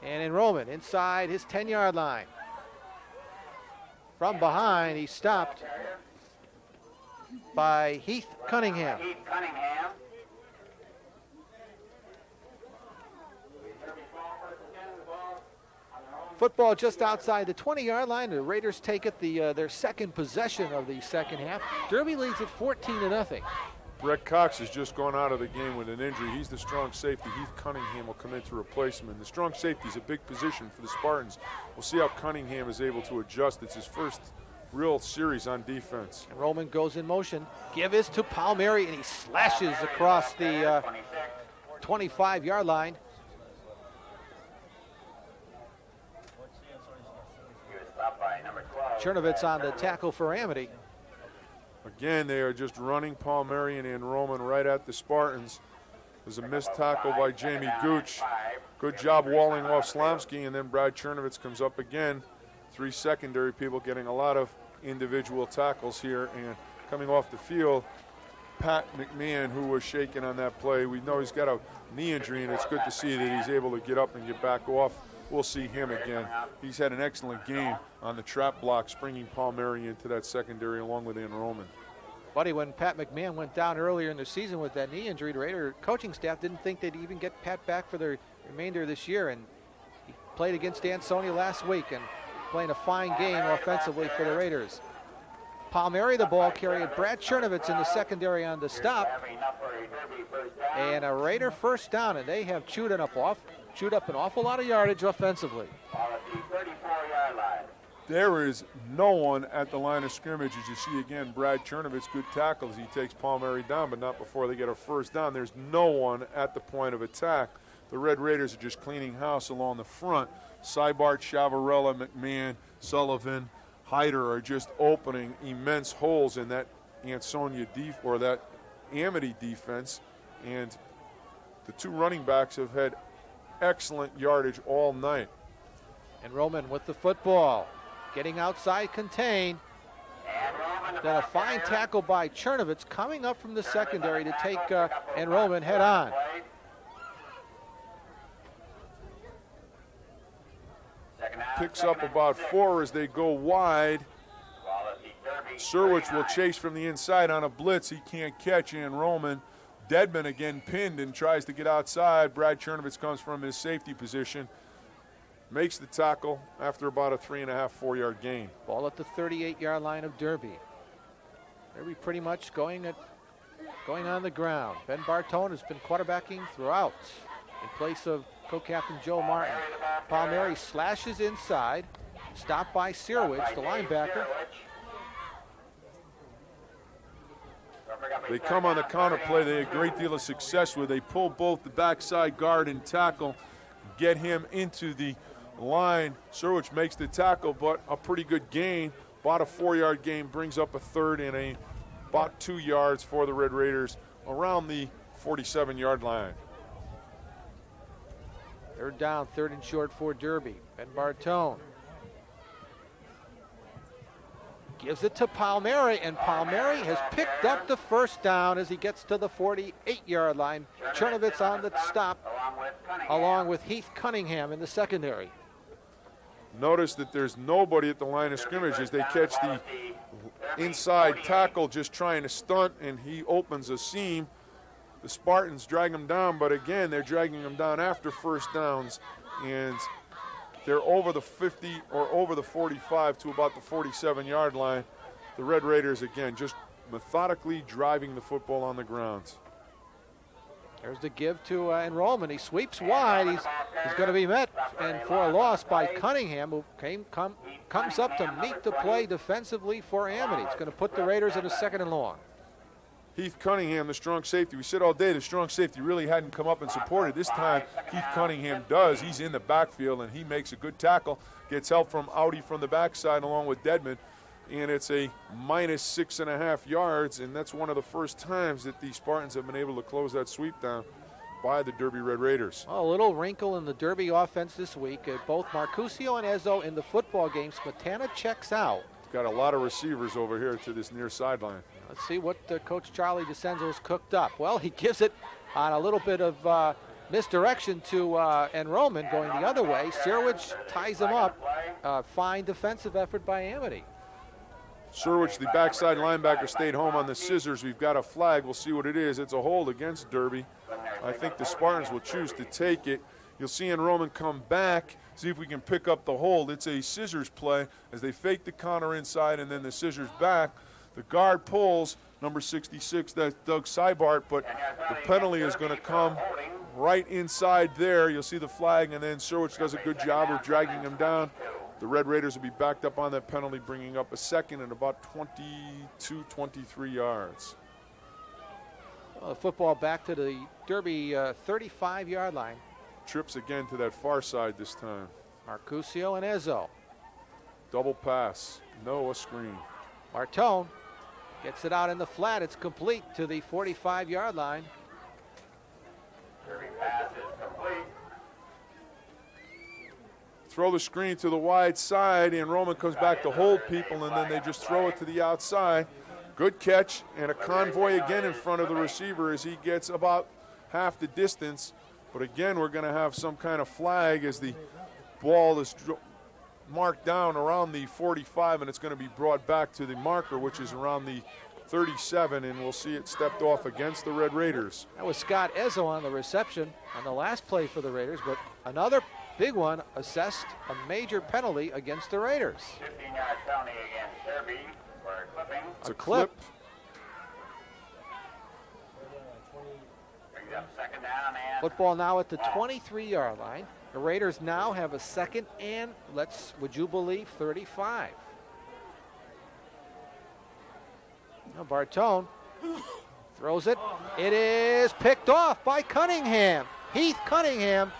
S1: And Roman inside his 10-yard line. From behind, he stopped by Heath Cunningham. Football just outside the 20-yard line. The Raiders take it their second possession of the second half. Derby leads it 14-0.
S3: Brett Cox has just gone out of the game with an injury. He's the strong safety. Heath Cunningham will come in to replace him. And the strong safety is a big position for the Spartans. We'll see how Cunningham is able to adjust. It's his first real series on defense.
S1: And Roman goes in motion. Give is to Palmieri, and he slashes across the 25-yard line. Chernovitz on the tackle for Amity.
S3: Again, they are just running Palmieri and Roman right at the Spartans. There's a missed tackle by Jamie Gooch. Good job walling off Slomsky, and then Brad Chernovitz comes up again. 3 secondary people getting a lot of individual tackles here, and coming off the field, Pat McMahon, who was shaken on that play. We know he's got a knee injury, and it's good to see that he's able to get up and get back off. We'll see him again. He's had an excellent game on the trap block, springing Palmieri into that secondary along with Ann Roman.
S1: Buddy, when Pat McMahon went down earlier in the season with that knee injury, the Raider coaching staff didn't think they'd even get Pat back for the remainder of this year, and he played against Ansonia last week and playing a fine game offensively for the Raiders. Palmieri, the ball carrier. Brad Chernovitz in the secondary on the stop. And a Raider first down, and they have chewed up an awful lot of yardage offensively.
S3: There is no one at the line of scrimmage. As you see again, Brad Chernovitz, good tackle as he takes Palmieri down, but not before they get a first down. There's no one at the point of attack. the Red Raiders are just cleaning house along the front. Seibart, Chavarella, McMahon, Sullivan, Hyder are just opening immense holes in that that Amity defense. And the two running backs have had excellent yardage all night.
S1: And Roman with the football, getting outside contained. Then a fine tackle by Chernovitz coming up from the secondary to take and Roman head on.
S3: Picks up about 4 as they go wide. Surwich will chase from the inside on a blitz. He can't catch and Roman. Dedman again pinned and tries to get outside. Brad Chernovitz comes from his safety position. Makes the tackle after about a 3.5, 4-yard gain.
S1: Ball at the 38-yard line of Derby. Derby pretty much going on the ground. Ben Bartone has been quarterbacking throughout in place of co-captain Joe Martin. Palmieri slashes inside, stopped by Sirwich, the linebacker.
S3: They come on the counter play. They have a great deal of success with. They pull both the backside guard and tackle, get him into the line. Sirwich makes the tackle, but a pretty good gain. About a 4-yard gain, brings up a third and about 2 yards for the Red Raiders around the 47-yard line.
S1: Third down, 3rd and short for Derby. Ben Bartone gives it to Palmieri, and Palmieri has picked up the first down as he gets to the 48-yard line. Chernovitz on the stop, along with Heath Cunningham in the secondary.
S3: Notice that there's nobody at the line of scrimmage as they catch the inside tackle just trying to stunt, and he opens a seam. The Spartans drag him down, but again, they're dragging him down after first downs, and they're over the 50 or over the 45 to about the 47-yard line. The Red Raiders, again, just methodically driving the football on the ground.
S1: There's the give to Enrollment. He sweeps wide. He's going to be met and for a loss by Cunningham, who comes up to meet the play defensively for Amity. It's going to put the Raiders at a 2nd and long.
S3: Heath Cunningham, the strong safety. We said all day the strong safety really hadn't come up and supported. This time, Heath Cunningham does. He's in the backfield, and he makes a good tackle. Gets help from Audi from the backside along with Dedman, and it's a minus 6.5 yards, and that's one of the first times that the Spartans have been able to close that sweep down by the Derby Red Raiders.
S1: A little wrinkle in the Derby offense this week. Both Marcusio and Ezzo in the football game. Smetana checks out.
S3: Got a lot of receivers over here to this near sideline.
S1: Let's see what Coach Charlie DeCenzo has cooked up. Well, he gives it on a little bit of misdirection to Enrollment going the other way. Sirwich ties him up. Fine defensive effort by Amity.
S3: Sirwich, the backside linebacker, stayed home on the scissors. We've got a flag. We'll see what it is. It's a hold against Derby. I think the Spartans will choose to take it. You'll see Enrollment come back, see if we can pick up the hold. It's a scissors play as they fake the counter inside and then the scissors back. The guard pulls, number 66, that's Doug Seibart, but the penalty is going to come right inside there. You'll see the flag, and then Sirwich does a good job of dragging him down. The Red Raiders will be backed up on that penalty, bringing up a 2nd and about 22, 23 yards.
S1: Well, the football back to the Derby 35-yard line.
S3: Trips again to that far side this time.
S1: Marcusio and Ezzo.
S3: Double pass, no, a screen.
S1: Bartone gets it out in the flat. It's complete to the 45-yard line.
S7: Derby pass is complete.
S3: Throw the screen to the wide side, and Roman comes back to hold people, and then they just throw it to the outside. Good catch, and a convoy again in front of the receiver as he gets about half the distance. But again, we're going to have some kind of flag as the ball is marked down around the 45, and it's going to be brought back to the marker, which is around the 37, and we'll see it stepped off against the Red Raiders.
S1: That was Scott Ezzo on the reception on the last play for the Raiders, but another big one assessed a major penalty against the Raiders.
S7: 15-yard penalty against Derby for clipping.
S3: It's a clip.
S7: Brings up 2nd down and
S1: Football now at the 23-yard line. The Raiders now have a 2nd and, would you believe, 35. Now Bartone throws it. It is picked off by Cunningham. Heath Cunningham,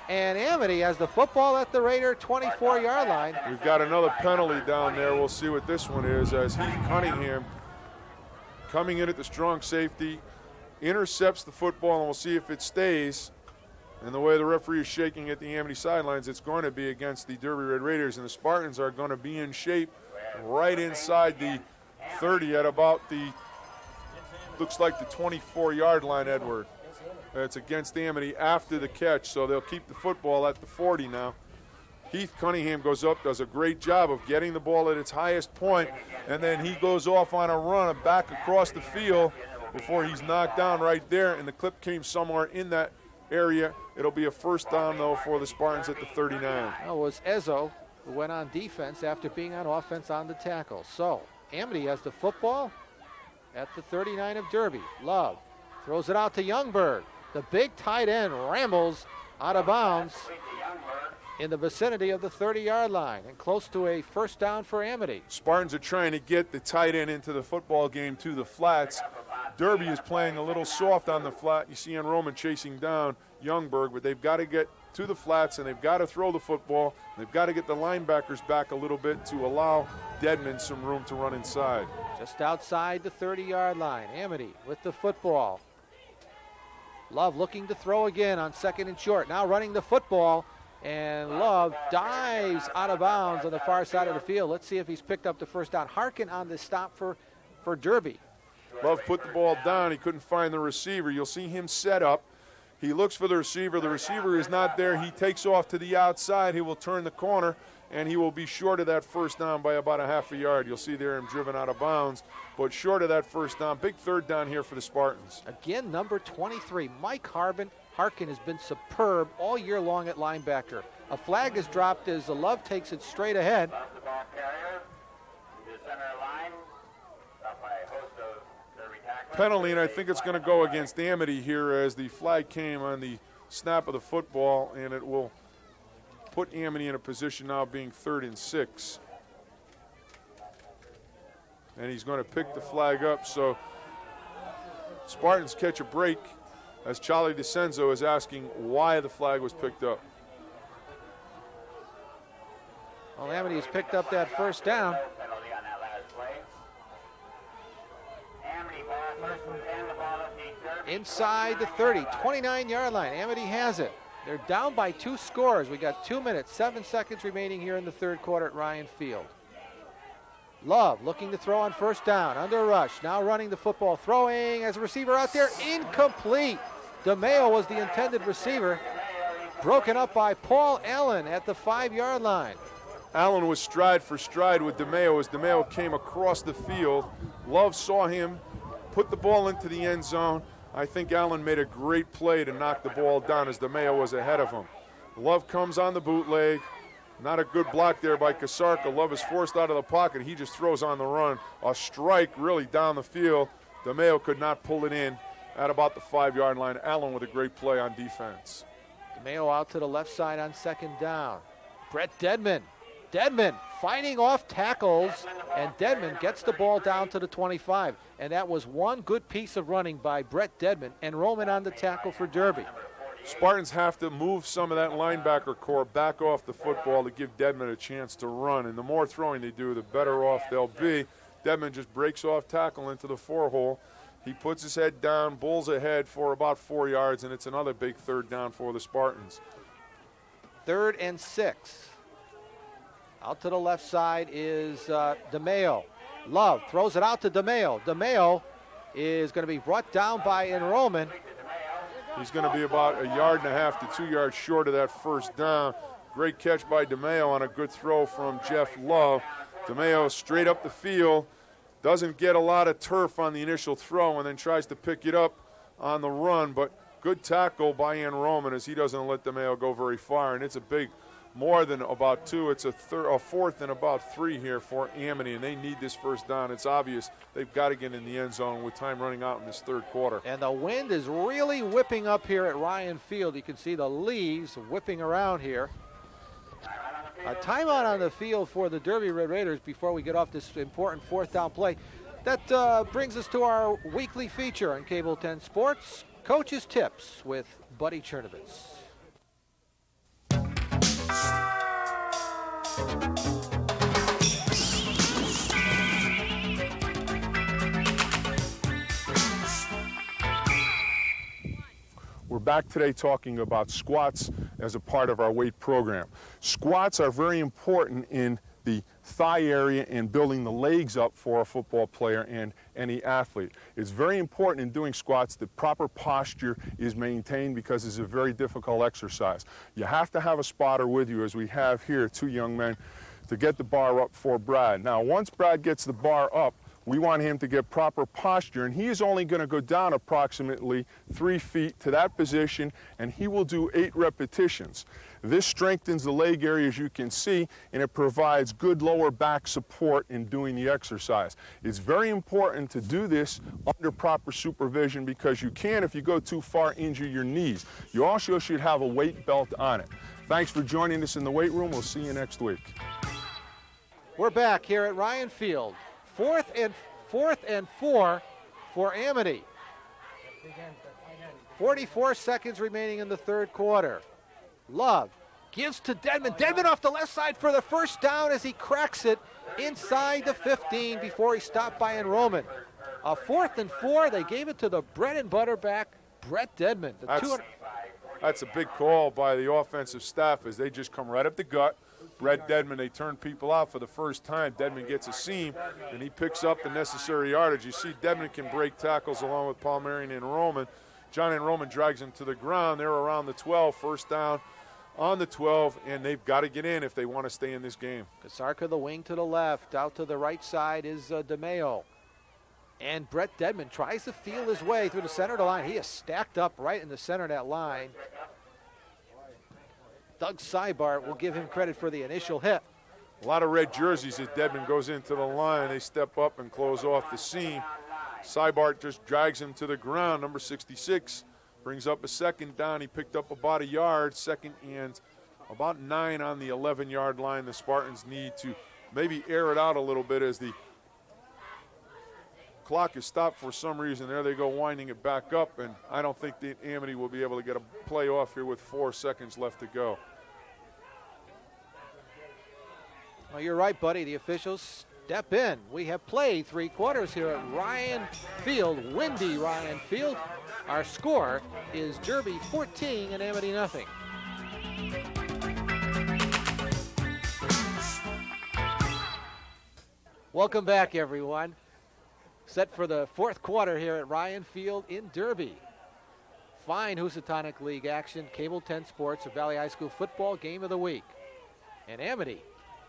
S1: and Amity has the football at the Raider 24-yard line.
S3: We've got another penalty down there. We'll see what this one is, as Heath Cunningham, coming in at the strong safety, intercepts the football, and we'll see if it stays. And the way the referee is shaking at the Amity sidelines, it's going to be against the Derby Red Raiders, and the Spartans are going to be in shape right inside the 30 at about the, looks like the 24-yard line, Edward. It's against Amity after the catch, so they'll keep the football at the 40 now. Heath Cunningham goes up, does a great job of getting the ball at its highest point, and then he goes off on a run back across the field before he's knocked down right there, and the clip came somewhere in that area. It'll be a first down, though, for the Spartans at the 39.
S1: That was Ezzo who went on defense after being on offense on the tackle. So Amity has the football at the 39 of Derby. Love throws it out to Youngberg. The big tight end rambles out of bounds in the vicinity of the 30-yard line and close to a first down for Amity.
S3: Spartans are trying to get the tight end into the football game to the flats. Derby is playing a little soft on the flat. You see Roman chasing down Youngberg, but they've got to get to the flats and they've got to throw the football. They've got to get the linebackers back a little bit to allow Dedman some room to run inside.
S1: Just outside the 30-yard line, Amity with the football. Love looking to throw again on second and short. Now running the football, and Love dives out of bounds on the far side of the field. Let's see if he's picked up the first down. Harkin on the stop for Derby.
S3: Love put the ball down. He couldn't find the receiver. You'll see him set up. He looks for the receiver. The receiver is not there. He takes off to the outside. He will turn the corner, and he will be short of that first down by about a half a yard. You'll see there him driven out of bounds, but short of that first down. Big third down here for the Spartans.
S1: Again, number 23, Mike Harkin has been superb all year long at linebacker. A flag is dropped as the Love takes it straight ahead.
S3: Penalty, and I think it's going to go against Amity here as the flag came on the snap of the football, and it will put Amity in a position now being 3rd and 6. And he's going to pick the flag up, so Spartans catch a break as Charlie DeCenzo is asking why the flag was picked up.
S1: Well, Amity has picked up that first down. Inside the 30, 29-yard line. Amity has it. They're down by 2 scores. We got 2 minutes, 7 seconds remaining here in the third quarter at Ryan Field. Love looking to throw on first down, under rush. Now running the football, throwing as a receiver out there, incomplete. DeMeo was the intended receiver. Broken up by Paul Allen at the 5-yard line.
S3: Allen was stride for stride with DeMeo as DeMeo came across the field. Love saw him, put the ball into the end zone. I think Allen made a great play to knock the ball down as DeMeo was ahead of him. Love comes on the bootleg. Not a good block there by Kasarka. Love is forced out of the pocket. He just throws on the run. A strike really down the field. DeMeo could not pull it in at about the 5-yard line. Allen with a great play on defense.
S1: DeMeo out to the left side on second down. Brett Dedman. Dedman fighting off tackles, and Dedman gets the ball down to the 25. And that was one good piece of running by Brett Dedman, and Roman on the tackle for Derby.
S3: Spartans have to move some of that linebacker core back off the football to give Dedman a chance to run. And the more throwing they do, the better off they'll be. Dedman just breaks off tackle into the 4-hole. He puts his head down, bulls ahead for about 4 yards, and it's another big third down for the Spartans.
S1: 3rd and 6. Out to the left side is DeMeo. Love throws it out to DeMeo. DeMeo is going to be brought down by Enrollment.
S3: He's going to be about 1.5 yards to 2 yards short of that first down. Great catch by DeMeo on a good throw from Jeff Love. DeMeo straight up the field. Doesn't get a lot of turf on the initial throw and then tries to pick it up on the run. But good tackle by Enrollment as he doesn't let DeMeo go very far. And it's a big, more than about 2. It's a 4th and about 3 here for Amity, and they need this first down. It's obvious they've got to get in the end zone with time running out in this third quarter.
S1: And the wind is really whipping up here at Ryan Field. You can see the leaves whipping around here. A timeout on the field for the Derby Red Raiders before we get off this important 4th down play. That brings us to our weekly feature on Cable 10 Sports. Coach's Tips with Buddy Chernovitz.
S3: We're back today talking about squats as a part of our weight program. Squats are very important in the thigh area and building the legs up for a football player and any athlete. It's very important in doing squats that proper posture is maintained because it's a very difficult exercise. You have to have a spotter with you, as we have here, 2 young men, to get the bar up for Brad. Now, once Brad gets the bar up, we want him to get proper posture, and he is only going to go down approximately 3 feet to that position, and he will do 8 repetitions. This strengthens the leg area, as you can see, and it provides good lower back support in doing the exercise. It's very important to do this under proper supervision because you can, if you go too far, injure your knees. You also should have a weight belt on it. Thanks for joining us in the weight room. We'll see you next week.
S1: We're back here at Ryan Field. Fourth and 4 for Amity. 44 seconds remaining in the third quarter. Love gives to Dedman. Dedman off the left side for the first down as he cracks it inside the 15 before he stopped by enrollment. A 4th and 4. They gave it to the bread and butter back, Brett Dedman.
S3: That's a big call by the offensive staff as they just come right up the gut. Brett Dedman, they turn people out for the first time. Dedman gets a seam, and he picks up the necessary yardage. You see Dedman can break tackles along with Palmerian and Roman. John and Roman drags him to the ground. They're around the 12, first down on the 12, and they've got to get in if they want to stay in this game.
S1: Kasarka, the wing to the left. Out to the right side is DeMeo. And Brett Dedman tries to feel his way through the center of the line. He is stacked up right in the center of that line. Doug Seibart will give him credit for the initial hit.
S3: A lot of red jerseys as Dedman goes into the line. They step up and close off the seam. Seibart just drags him to the ground. Number 66 brings up a second down. He picked up about 1 yard. Second and about 9 on the 11-yard line. The Spartans need to maybe air it out a little bit as the clock is stopped for some reason. There they go winding it back up, and I don't think the Amity will be able to get a play off here with 4 seconds left to go.
S1: Well, you're right, buddy. The officials step in. We have played 3 quarters here at Ryan Field, windy Ryan Field. Our score is Derby 14 and Amity nothing. Welcome back, everyone. Set for the 4th quarter here at Ryan Field in Derby. Fine Housatonic League action, Cable 10 Sports, a Valley High School football game of the week. And Amity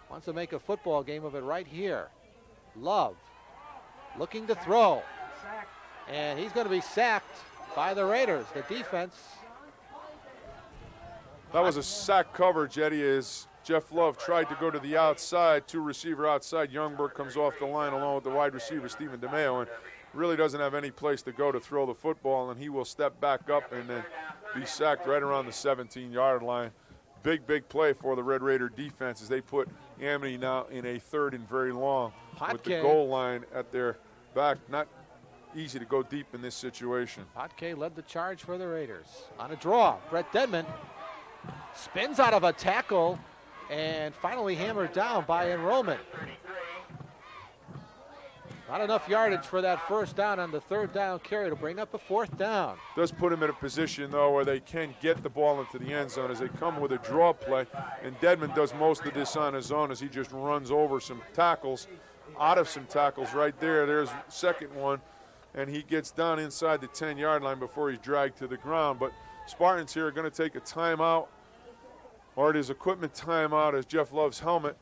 S1: wants to make a football game of it right here. Love looking to throw. And he's going to be sacked by the Raiders. The defense.
S3: That was a sack coverage, Eddie, as Jeff Love tried to go to the outside, 2 receiver outside. Youngberg comes off the line along with the wide receiver, Stephen DeMeo, and really doesn't have any place to go to throw the football, and he will step back up and then be sacked right around the 17-yard line. Big, big play for the Red Raider defense as they put Amity now in a 3rd and very long with the goal line at their back. Not easy to go deep in this situation.
S1: Potke led the charge for the Raiders. On a draw, Brett Dedman spins out of a tackle and finally hammered down by enrollment. Not enough yardage for that first down on the 3rd down carry to bring up a 4th down.
S3: Does put him in a position, though, where they can get the ball into the end zone as they come with a draw play. And Dedman does most of this on his own as he just runs over some tackles, out of some tackles right there. There's second one, and he gets down inside the 10-yard line before he's dragged to the ground. But Spartans here are going to take a timeout, or it is equipment timeout as Jeff Love's helmet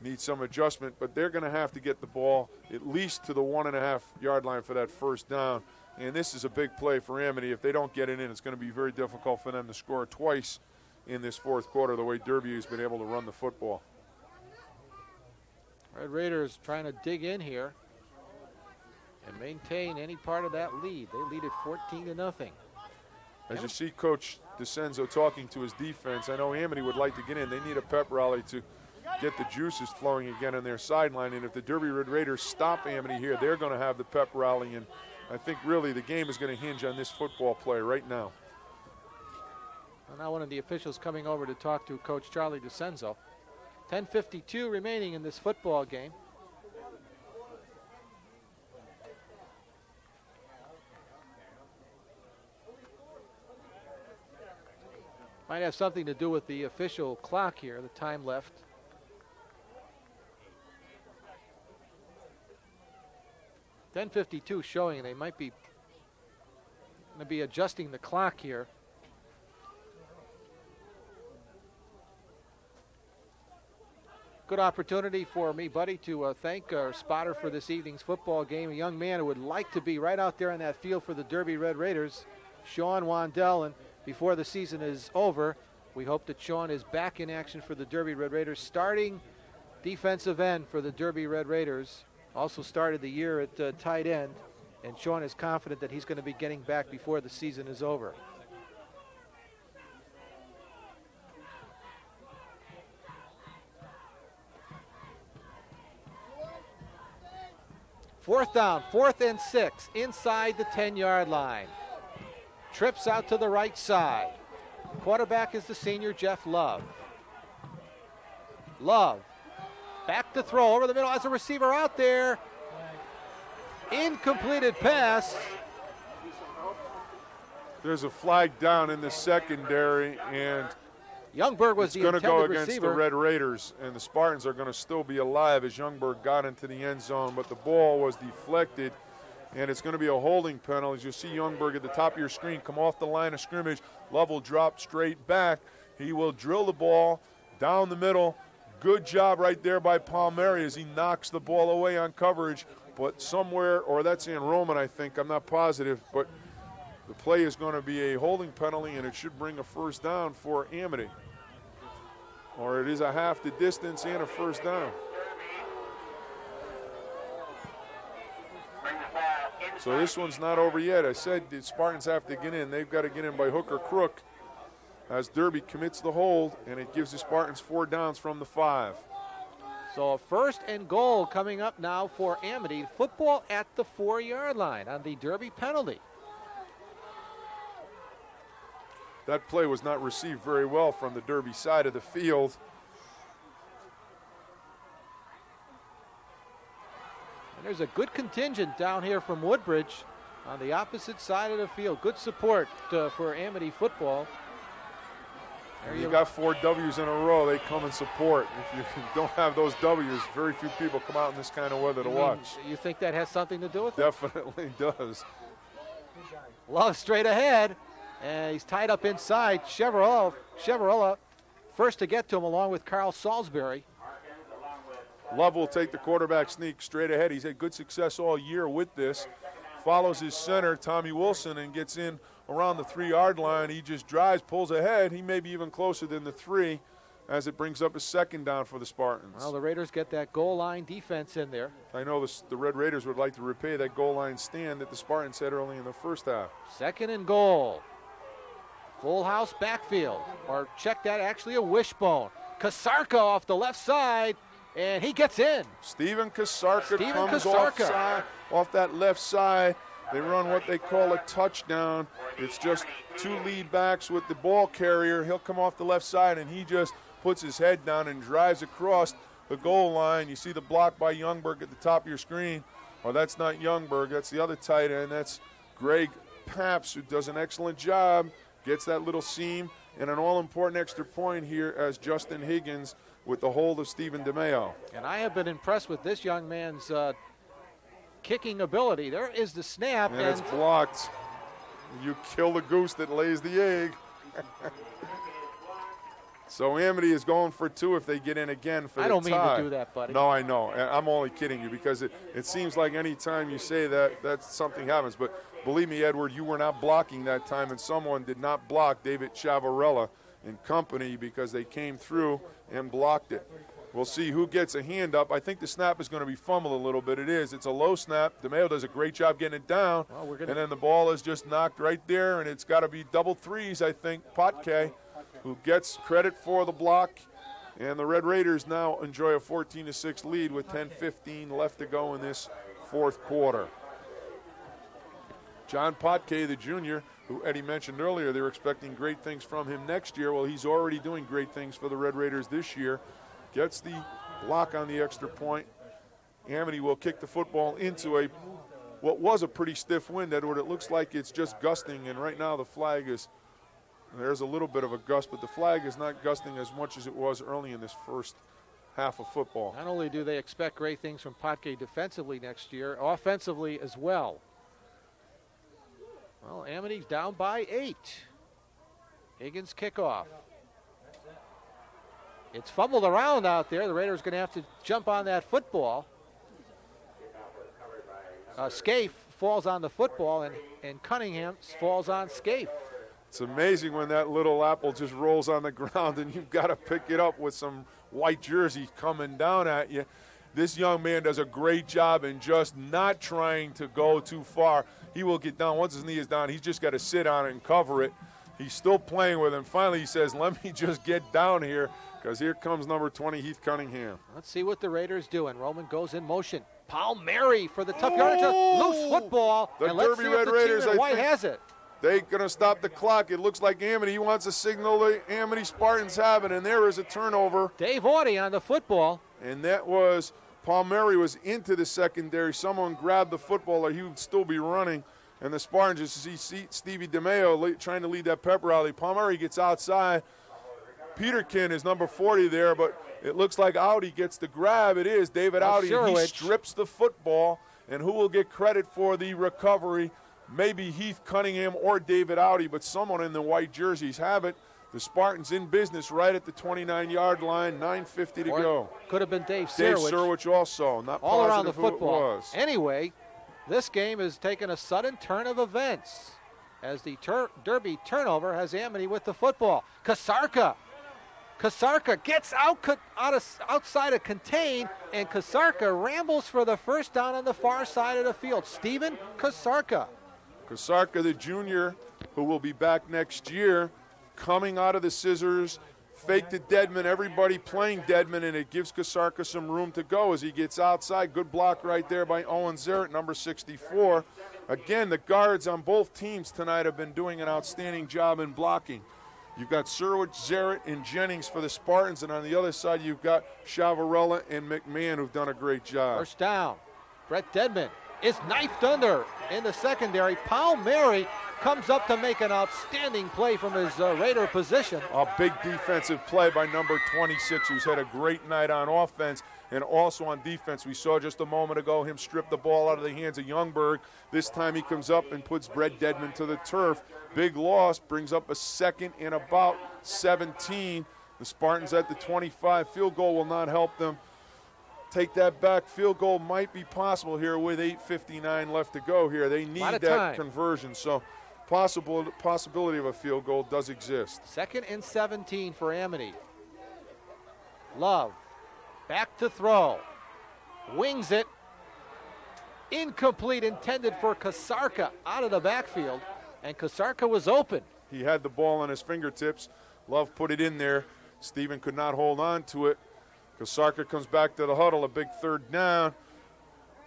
S3: needs some adjustment, but they're going to have to get the ball at least to the 1.5-yard line for that first down. And this is a big play for Amity. If they don't get it in, it's going to be very difficult for them to score twice in this 4th quarter, the way Derby has been able to run the football.
S1: Red Raiders trying to dig in here and maintain any part of that lead. They lead at 14-0.
S3: As you see Coach DeCenzo talking to his defense, I know Amity would like to get in. They need a pep rally to get the juices flowing again on their sideline. And if the Derby Red Raiders stop Amity here, they're going to have the pep rally and I think really the game is going to hinge on this football play right now.
S1: And now one of the officials coming over to talk to Coach Charlie DeCenzo. 10:52 remaining in this football game. Might have something to do with the official clock here, the time left. .10:52 showing they might be going to be adjusting the clock here. Good opportunity for me, buddy, to thank our spotter for this evening's football game, a young man who would like to be right out there on that field for the Derby Red Raiders, Sean Wandell. And before the season is over, we hope that Sean is back in action for the Derby Red Raiders, starting defensive end for the Derby Red Raiders. Also started the year at tight end, and Sean is confident that he's going to be getting back before the season is over. Fourth down, 4th and 6, inside the 10-yard line. Trips out to the right side. Quarterback is the senior Jeff Love. Love, back to throw over the middle, has a receiver out there. Incompleted pass.
S3: There's a flag down in the secondary, and
S1: Youngberg was the
S3: going to
S1: intended
S3: go against
S1: receiver.
S3: the Red Raiders, and the Spartans are going to still be alive as Youngberg got into the end zone, but the ball was deflected, and it's going to be a holding penalty. As you see Youngberg at the top of your screen come off the line of scrimmage. Love will drop straight back. He will drill the ball down the middle. Good job right there by Palmieri as he knocks the ball away on coverage, but somewhere, or that's in Roman, I think, I'm not positive, but the play is going to be a holding penalty, and it should bring a first down for Amity. Or it is a half the distance and a first down. So this one's not over yet. I said the Spartans have to get in. They've got to get in by hook or crook as Derby commits the hold, and it gives the Spartans 4 downs from the 5.
S1: So a 1st and goal coming up now for Amity. Football at the 4-yard line on the Derby penalty.
S3: That play was not received very well from the Derby side of the field.
S1: And there's a good contingent down here from Woodbridge on the opposite side of the field. Good support for Amity football.
S3: You got 4 W's in a row. They come and support. If you don't have those W's, very few people come out in this kind of weather to watch.
S1: You think that has something to do with it?
S3: Definitely does.
S1: Love straight ahead. And he's tied up inside. Chevrolet first to get to him along with Carl Salisbury.
S3: Love will take the quarterback sneak straight ahead. He's had good success all year with this. Follows his center, Tommy Wilson, and gets in around the 3-yard line. He just drives, pulls ahead. He may be even closer than the 3 as it brings up a 2nd down for the Spartans.
S1: Well, the Raiders get that goal line defense in there.
S3: I know the Red Raiders would like to repay that goal line stand that the Spartans had early in the first half.
S1: 2nd and goal. Full house backfield, or check that, actually a wishbone. Kasarka off the left side, and he gets in.
S3: Steven Kasarka comes off that left side. They run what they call a touchdown. It's just 2 lead backs with the ball carrier. He'll come off the left side, and he just puts his head down and drives across the goal line. You see the block by Youngberg at the top of your screen. Well, that's not Youngberg. That's the other tight end. That's Greg Paps, who does an excellent job. Gets that little seam, and an all-important extra point here as Justin Higgins with the hold of Stephen DeMeo.
S1: And I have been impressed with this young man's kicking ability. There is the snap.
S3: And it's blocked. You kill the goose that lays the egg. So Amity is going for 2 if they get in again for the tie.
S1: I don't mean to do that, buddy.
S3: No, I know. I'm only kidding you because it seems like any time you say that something happens. But believe me, Edward, you were not blocking that time, and someone did not block David Chavarella and company because they came through and blocked it. We'll see who gets a hand up. I think the snap is going to be fumbled a little bit. It is. It's a low snap. DeMeo does a great job getting it down.
S1: Well,
S3: and then the ball is just knocked right there, and it's got to be double 3s, I think. Potke, who gets credit for the block. And the Red Raiders now enjoy a 14-6 lead with 10:15 left to go in this 4th quarter. John Potke, the junior, who Eddie mentioned earlier, they were expecting great things from him next year. Well, he's already doing great things for the Red Raiders this year. Gets the block on the extra point. Amity will kick the football into what was a pretty stiff wind, Edward. It looks like it's just gusting, and right now the flag is, there's a little bit of a gust, but the flag is not gusting as much as it was early in this first half of football.
S1: Not only do they expect great things from Potke defensively next year, offensively as well. Well, Amity's down by 8. Higgins kickoff. It's fumbled around out there. The Raiders going to have to jump on that football. Scaife falls on the football, and Cunningham falls on Scaife.
S3: It's amazing when that little apple just rolls on the ground and you've got to pick it up with some white jersey coming down at you. This young man does a great job in just not trying to go too far. He will get down. Once his knee is down, he's just got to sit on it and cover it. He's still playing with him. Finally, he says, let me just get down here, because here comes number 20, Heath Cunningham.
S1: Let's see what the Raiders doing. Roman goes in motion. Palmieri for the tough yardage. Loose football.
S3: The
S1: and let's
S3: Derby
S1: see if
S3: Red
S1: the
S3: Raiders,
S1: team in
S3: I
S1: white
S3: think,
S1: has it.
S3: they're going to stop the clock. It looks like Amity wants a signal. The Amity Spartans have it, and there is a turnover.
S1: Dave Audie on the football.
S3: And that was, Palmieri was into the secondary. Someone grabbed the football, or he would still be running. And the Spartans just see Stevie DeMeo trying to lead that pep rally. Palmieri gets outside. Peterkin is number 40 there, but it looks like Audi gets the grab. It is David Audi. He strips the football, and who will get credit for the recovery? Maybe Heath Cunningham or David Audi, but someone in the white jerseys have it. The Spartans in business right at the 29-yard line, 9:50 to go.
S1: Could have been Dave
S3: Dave
S1: Serwich.
S3: Serwich also, not
S1: all around the
S3: positive who
S1: football.
S3: it was.
S1: Anyway, this game has taken a sudden turn of events as the Derby turnover has Amity with the football. Kasarka gets outside of contain, and Kasarka rambles for the first down on the far side of the field. Steven Kasarka.
S3: Kasarka, the junior, who will be back next year, coming out of the scissors, fake to Deadman, everybody playing Deadman, and it gives Kasarka some room to go as he gets outside. Good block right there by Owen Zarrett, number 64. Again, the guards on both teams tonight have been doing an outstanding job in blocking. You've got Serwich, Zarrett, and Jennings for the Spartans, and on the other side you've got Chavarella and McMahon, who've done a great job.
S1: First down. Brett Deadman is knifed under in the secondary. Palmieri comes up to make an outstanding play from his Raider position.
S3: A big defensive play by number 26, who's had a great night on offense and also on defense. We saw just a moment ago him strip the ball out of the hands of Youngberg. This time he comes up and puts Brett Deadman to the turf. Big loss, brings up a second and about 17. The Spartans at the 25. Field goal will not help them. Take that back. Field goal might be possible here with 8:59 left to go here. They need that conversion, so possibility of a field goal does exist.
S1: 2nd and 17 for Amity. Love, back to throw. Wings it. Incomplete, intended for Kasarka out of the backfield, and Kasarka was open.
S3: He had the ball on his fingertips. Love put it in there. Steven could not hold on to it. Kasarka comes back to the huddle, a big third down.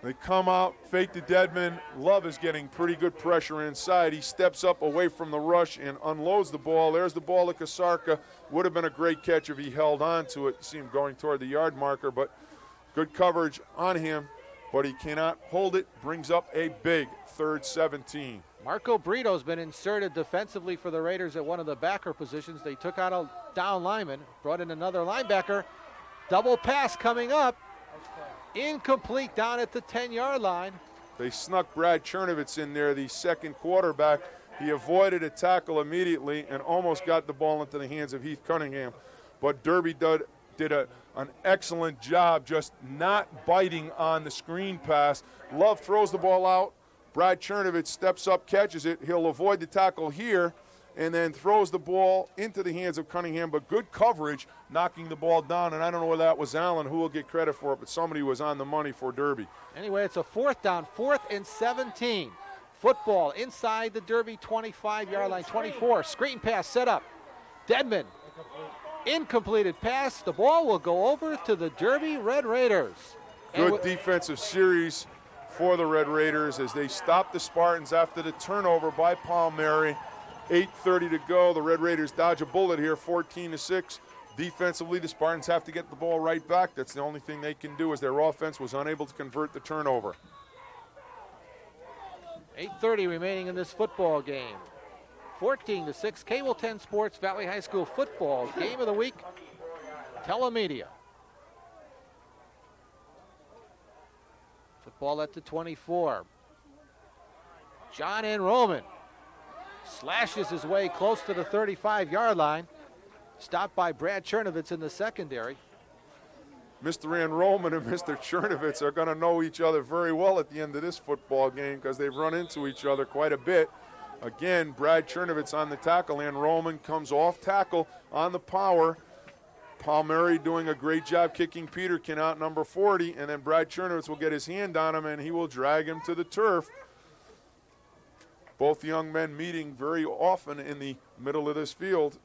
S3: They come out, fake to Deadman. Love is getting pretty good pressure inside. He steps up away from the rush and unloads the ball. There's the ball to Kasarka. Would have been a great catch if he held on to it. You see him going toward the yard marker, but good coverage on him, but he cannot hold it. Brings up a big 3rd 17.
S1: Marco Brito's been inserted defensively for the Raiders at one of the backer positions. They took out a down lineman, brought in another linebacker. Double pass coming up. Incomplete down at the 10-yard line.
S3: They snuck Brad Chernovitz in there, the second quarterback. He avoided a tackle immediately and almost got the ball into the hands of Heath Cunningham. But Derby did an excellent job just not biting on the screen pass. Love throws the ball out. Brad Chernovitz steps up, catches it. He'll avoid the tackle here and then throws the ball into the hands of Cunningham, but good coverage, knocking the ball down, and I don't know whether that was Allen who will get credit for it, but somebody was on the money for Derby.
S1: Anyway, it's a 4th down, 4th and 17. Football inside the Derby 25-yard line, 24. Screen pass set up. Deadman, incompleted pass. The ball will go over to the Derby Red Raiders.
S3: Good defensive series for the Red Raiders as they stop the Spartans after the turnover by Palmieri. 8:30 to go. The Red Raiders dodge a bullet here, 14-6. Defensively, the Spartans have to get the ball right back. That's the only thing they can do, as their offense was unable to convert the turnover.
S1: 8:30 remaining in this football game. 14-6, Cable 10 Sports Valley High School football game of the week, telemedia. Football at the 24. John Enroman slashes his way close to the 35-yard line. Stopped by Brad Chernovitz in the secondary.
S3: Mr. Enroman and Mr. Chernovitz are going to know each other very well at the end of this football game because they've run into each other quite a bit. Again, Brad Chernovitz on the tackle. Enroman comes off tackle on the power. Palmieri doing a great job kicking Peterkin out, number 40, and then Brad Chernovitz will get his hand on him and he will drag him to the turf. Both young men meeting very often in the middle of this field.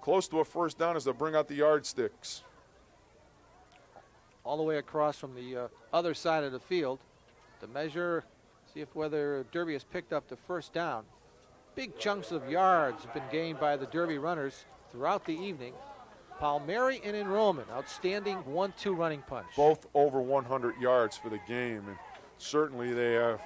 S3: Close to a first down as they bring out the yardsticks.
S1: All the way across from the other side of the field to measure, see if whether Derby has picked up the first down. Big chunks of yards have been gained by the Derby runners throughout the evening. Palmieri and Enroman, outstanding 1-2 running punch.
S3: Both over 100 yards for the game, and certainly they have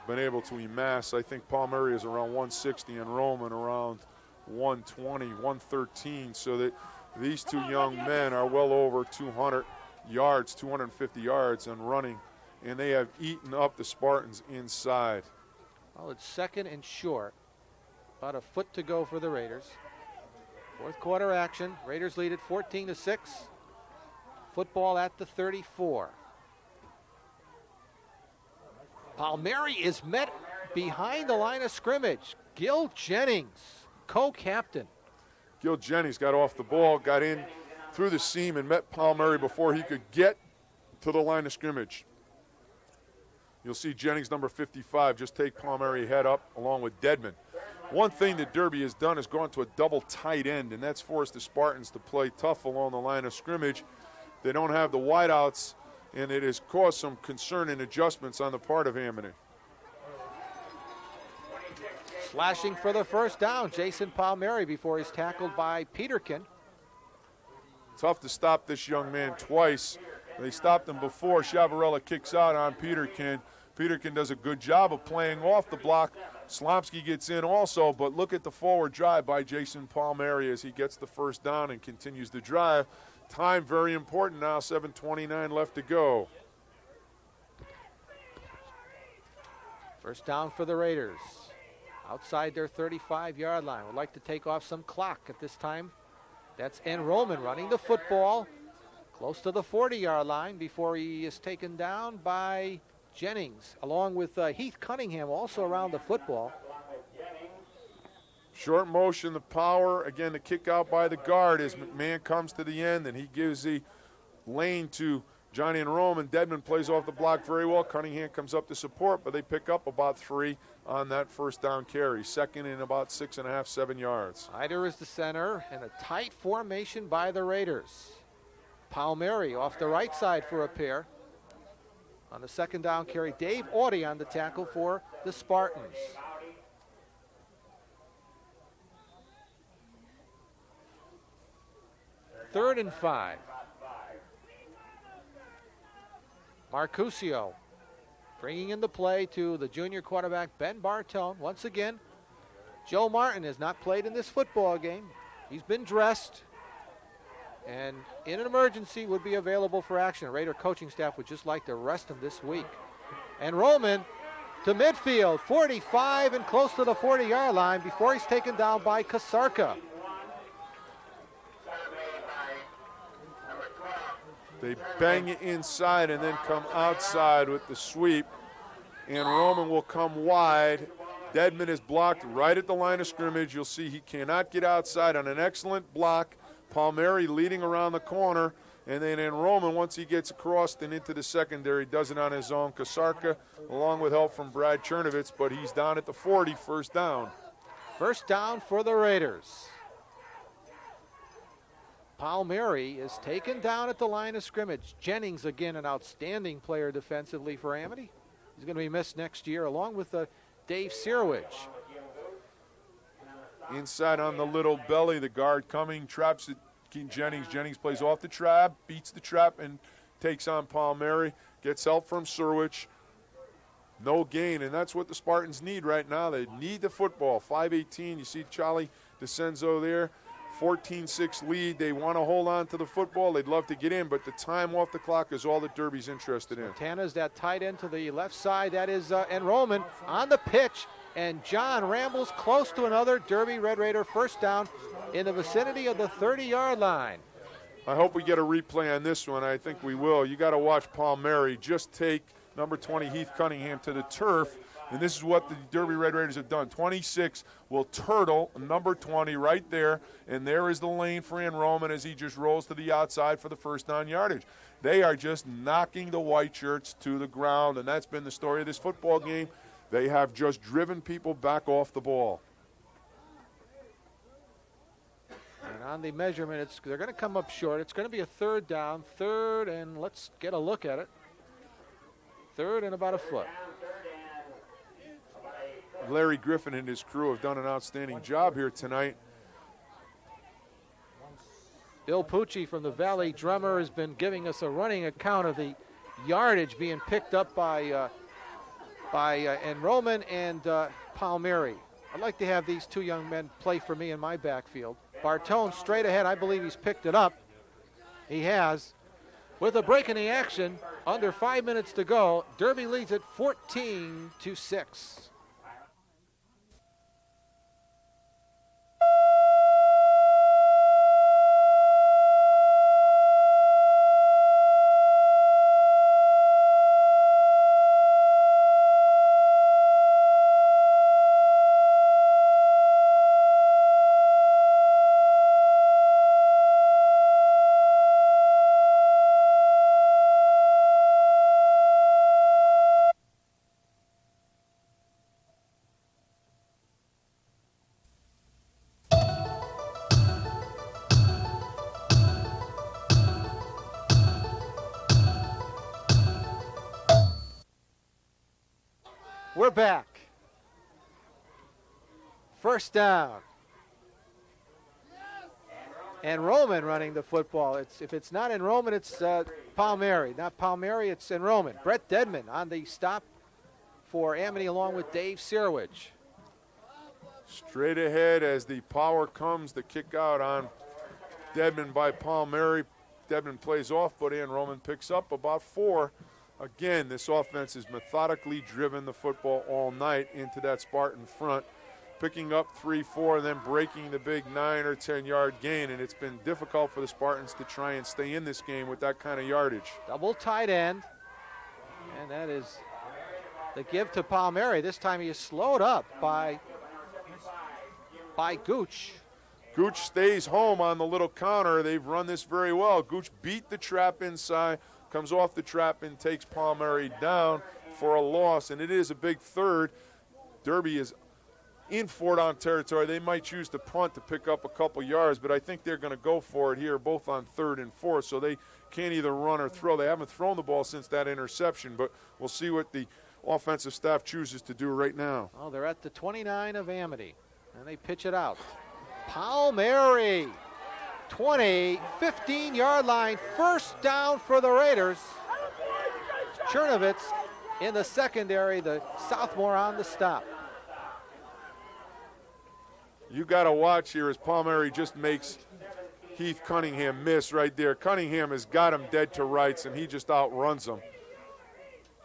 S3: been able to amass. I think Palmieri is around 160 and Enroman around 120, 113, so that these two young men are well over 200 yards, 250 yards and running, and they have eaten up the Spartans inside.
S1: Well, it's second and short. About a foot to go for the Raiders. Fourth quarter action. Raiders lead at 14-6. Football at the 34. Palmieri is met behind the line of scrimmage. Gil Jennings, co-captain.
S3: Gil Jennings got off the ball, got in through the seam and met Palmieri before he could get to the line of scrimmage. You'll see Jennings, number 55, just take Palmieri head up along with Dedman. One thing that Derby has done is gone to a double tight end, and that's forced the Spartans to play tough along the line of scrimmage. They don't have the wideouts, and it has caused some concern and adjustments on the part of Amity.
S1: Slashing for the first down, Jason Palmieri before he's tackled by Peterkin.
S3: Tough to stop this young man twice. They stopped him before. Chavarella kicks out on Peterkin. Peterkin does a good job of playing off the block. Slomsky gets in also, but look at the forward drive by Jason Palmieri as he gets the first down and continues the drive. Time very important now, 7:29 left to go.
S1: First down for the Raiders. Outside their 35-yard line. Would like to take off some clock at this time. That's Enroman running the football close to the 40-yard line before he is taken down by Jennings, along with Heath Cunningham also around the football.
S3: Short motion, the power. Again, the kick out by the guard as McMahon comes to the end, and he gives the lane to Johnny Enroman. Dedman plays off the block very well. Cunningham comes up to support, but they pick up about 3 on that first down carry. Second in about 6.5, 7 yards.
S1: Hyder is the center, and a tight formation by the Raiders. Palmieri off the right side for a pair. On the second down carry, Dave Audie on the tackle for the Spartans. Third and 5. Marcusio bringing in the play to the junior quarterback, Ben Bartone. Once again, Joe Martin has not played in this football game. He's been dressed and in an emergency would be available for action. Raider coaching staff would just like to rest him this week. And Roman to midfield, 45 and close to the 40-yard line before he's taken down by Kasarka.
S3: They bang it inside and then come outside with the sweep. And Roman will come wide. Dedman is blocked right at the line of scrimmage. You'll see he cannot get outside on an excellent block. Palmieri leading around the corner. And then Enroman, once he gets across and into the secondary, does it on his own. Kasarka, along with help from Brad Chernovitz, but he's down at the 40, first down.
S1: First down for the Raiders. Palmieri is taken down at the line of scrimmage. Jennings, again, an outstanding player defensively for Amity. He's going to be missed next year, along with Dave Sirowich.
S3: Inside on the little belly, the guard coming, traps it. Jennings. Jennings plays off the trap, beats the trap, and takes on Palmieri. Gets help from Sirowich. No gain, and that's what the Spartans need right now. They need the football. 5:18, you see Charlie DeCenzo there. 14-6 lead. They want to hold on to the football. They'd love to get in, but the time off the clock is all that Derby's interested in.
S1: Montana's that tight end to the left side. That is Enrollment on the pitch, and John rambles close to another Derby Red Raider first down in the vicinity of the 30-yard line.
S3: I hope we get a replay on this one. I think we will. You got to watch Palmieri just take number 20 Heath Cunningham to the turf, and this is what the Derby Red Raiders have done. 26 will turtle number 20 right there, and there is the lane for Enrollment as he just rolls to the outside for the first down yardage. They are just knocking the white shirts to the ground, and that's been the story of this football game. They have just driven people back off the ball.
S1: And on the measurement, they're going to come up short. It's going to be a third down. Third, and let's get a look at it. Third and about a foot.
S3: Larry Griffin and his crew have done an outstanding job here tonight.
S1: Bill Pucci from the Valley Drummer has been giving us a running account of the yardage being picked up by Enrollment and Palmieri. I'd like to have these two young men play for me in my backfield. Bartone straight ahead. I believe he's picked it up. He has. With a break in the action, under 5 minutes to go, Derby leads it 14-6. We're back. First down. Enrollment running the football. If it's not Enrollment, it's Palmieri. Not Palmieri, it's Enrollment. Brett Dedman on the stop for Amity along with Dave Sirowich.
S3: Straight ahead as the power comes, the kick out on Dedman by Palmieri. Dedman plays off, but Enrollment picks up about 4. Again, this offense has methodically driven the football all night into that Spartan front, picking up 3-4 and then breaking the big 9 or 10 yard gain, and it's been difficult for the Spartans to try and stay in this game with that kind of yardage.
S1: Double tight end, and that is the give to Palmieri. This time he is slowed up by Gooch.
S3: Gooch stays home on the little counter. They've run this very well. Gooch beat the trap inside, comes off the trap and takes Palmieri down for a loss, and it is a big third. Derby is in Fort On territory. They might choose to punt to pick up a couple yards, but I think they're going to go for it here, both on 3rd and 4th, so they can't either run or throw. They haven't thrown the ball since that interception, but we'll see what the offensive staff chooses to do right now.
S1: Oh, they're at the 29 of Amity, and they pitch it out. Palmieri, 20, 15-yard line, first down for the Raiders. Chernovitz in the secondary, the sophomore on the stop.
S3: You got to watch here as Palmieri just makes Heath Cunningham miss right there. Cunningham has got him dead to rights, and he just outruns him.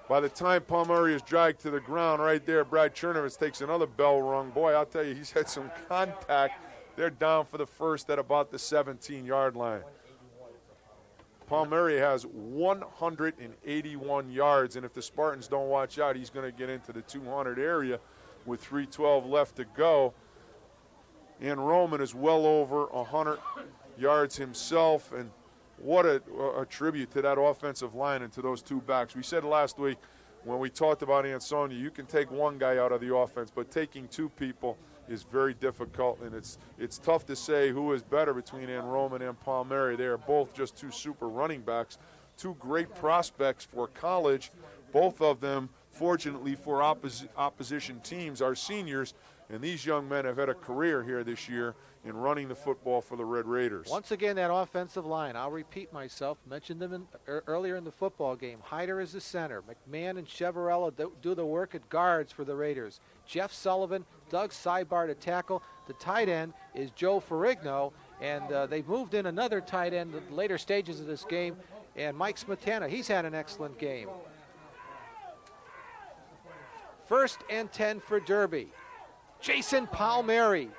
S3: By the time Palmieri is dragged to the ground right there, Brad Chernovitz takes another bell rung. Boy, I'll tell you, he's had some contact. They're down for the first at about the 17-yard line. Palmieri has 181 yards, and if the Spartans don't watch out, he's going to get into the 200 area with 3:12 left to go. Enrollment is well over 100 yards himself, and what a tribute to that offensive line and to those two backs. We said last week when we talked about Ansonia, you can take one guy out of the offense, but taking two people is very difficult, and it's tough to say who is better between Ann Roman and Palmieri. They are both just two super running backs, two great prospects for college. Both of them, fortunately for opposition teams, are seniors, and these young men have had a career here this year in running the football for the Red Raiders.
S1: Once again, that offensive line, I'll repeat myself, mentioned them earlier in the football game. Hyder is the center. McMahon and Chevarella do the work at guards for the Raiders. Jeff Sullivan, Doug Sidebar to tackle. The tight end is Joe Ferrigno, and they've moved in another tight end in the later stages of this game, and Mike Smetana. He's had an excellent game. 1st and 10 for Derby. Jason Palmieri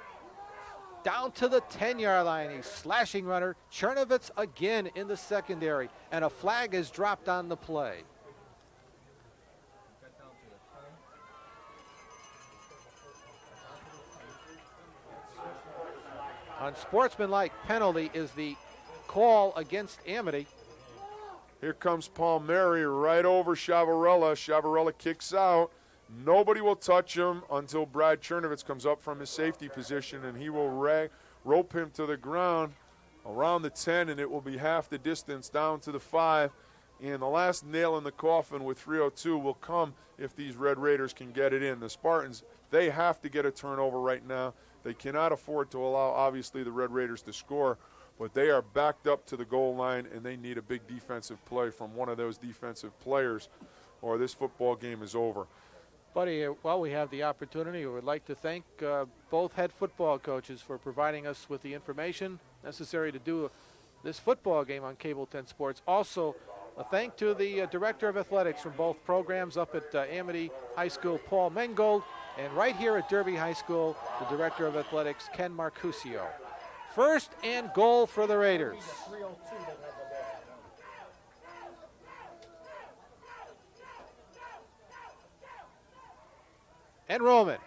S1: down to the 10-yard line. He's slashing runner. Chernovitz again in the secondary, and a flag is dropped on the play. Unsportsmanlike penalty is the call against Amity.
S3: Here comes Palmieri right over Chavarella. Chavarella kicks out. Nobody will touch him until Brad Chernovitz comes up from his safety position, and he will rope him to the ground around the 10, and it will be half the distance down to the 5. And the last nail in the coffin with 3:02 will come if these Red Raiders can get it in. The Spartans, they have to get a turnover right now. They cannot afford to allow, obviously, the Red Raiders to score, but they are backed up to the goal line, and they need a big defensive play from one of those defensive players, or this football game is over.
S1: Buddy, while we have the opportunity, we would like to thank both head football coaches for providing us with the information necessary to do this football game on Cable 10 Sports. Also, a thank to the Director of Athletics from both programs up at Amity High School, Paul Mengold, and right here at Derby High School, the Director of Athletics, Ken Marcusio. 1st and goal for the Raiders. And Roman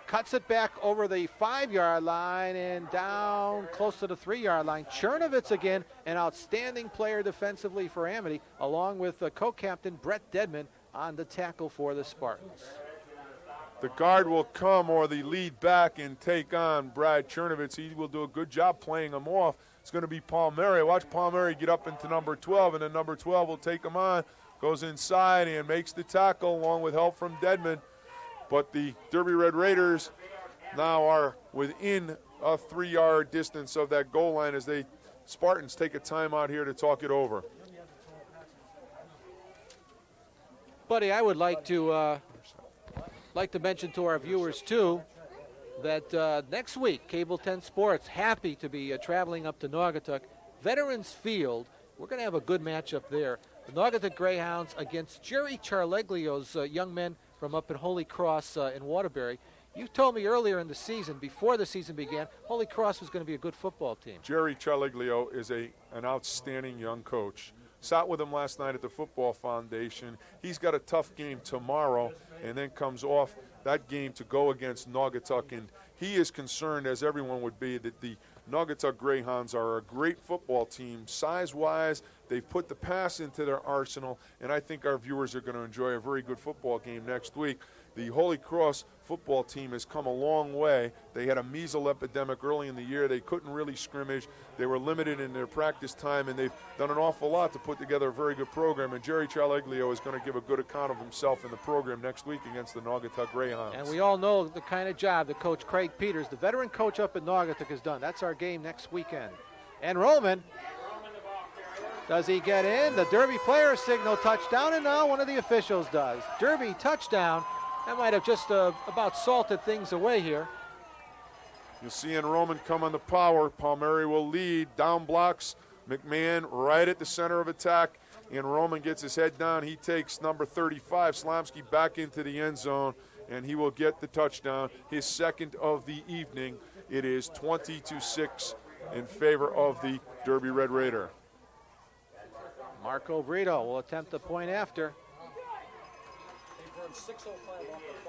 S1: cuts it back over the 5-yard line and down close to the 3-yard line. Chernovitz again, an outstanding player defensively for Amity, along with co-captain Brett Dedman on the tackle for the Spartans.
S3: The guard will come, or the lead back, and take on Brad Chernovitz. He will do a good job playing him off. It's going to be Palmieri. Watch Palmieri get up into number 12, and then number 12 will take him on, goes inside and makes the tackle along with help from Dedman. But the Derby Red Raiders now are within a 3-yard distance of that goal line as the Spartans take a timeout here to talk it over.
S1: Buddy, I would like to mention to our viewers, too, that next week, Cable 10 Sports, happy to be traveling up to Naugatuck. Veterans Field, we're going to have a good matchup there. The Naugatuck Greyhounds against Jerry Charleglio's young men from up at Holy Cross in Waterbury. You told me earlier in the season, before the season began, Holy Cross was going to be a good football team.
S3: Jerry Charleglio is an outstanding young coach. Sat with him last night at the Football Foundation. He's got a tough game tomorrow and then comes off that game to go against Naugatuck. And he is concerned, as everyone would be, that the Naugatuck Greyhounds are a great football team. Size-wise, they've put the pass into their arsenal, and I think our viewers are going to enjoy a very good football game next week. The Holy Cross football team has come a long way. They had a measles epidemic early in the year. They couldn't really scrimmage. They were limited in their practice time, and they've done an awful lot to put together a very good program. And Jerry Charleglio is going to give a good account of himself in the program next week against the Naugatuck Greyhounds.
S1: And we all know the kind of job that Coach Craig Peters, the veteran coach up at Naugatuck, has done. That's our game next weekend. And Roman, does he get in? The Derby players signal touchdown, and now one of the officials does. Derby touchdown. That might have just about salted things away here.
S3: You'll see Ann Roman come on the power. Palmieri will lead. Down blocks McMahon right at the center of attack. And Roman gets his head down. He takes number 35, Slamsky, back into the end zone, and he will get the touchdown, his second of the evening. It is 20-6 in favor of the Derby Red Raider.
S1: Marco Brito will attempt the point after.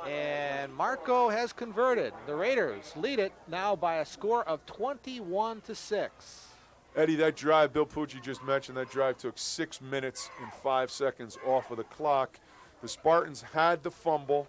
S1: And Marco has converted. The Raiders lead it now by a score of 21-6.
S3: Eddie, that drive, Bill Pucci just mentioned, that drive took 6 minutes and 5 seconds off of the clock. The Spartans had the fumble.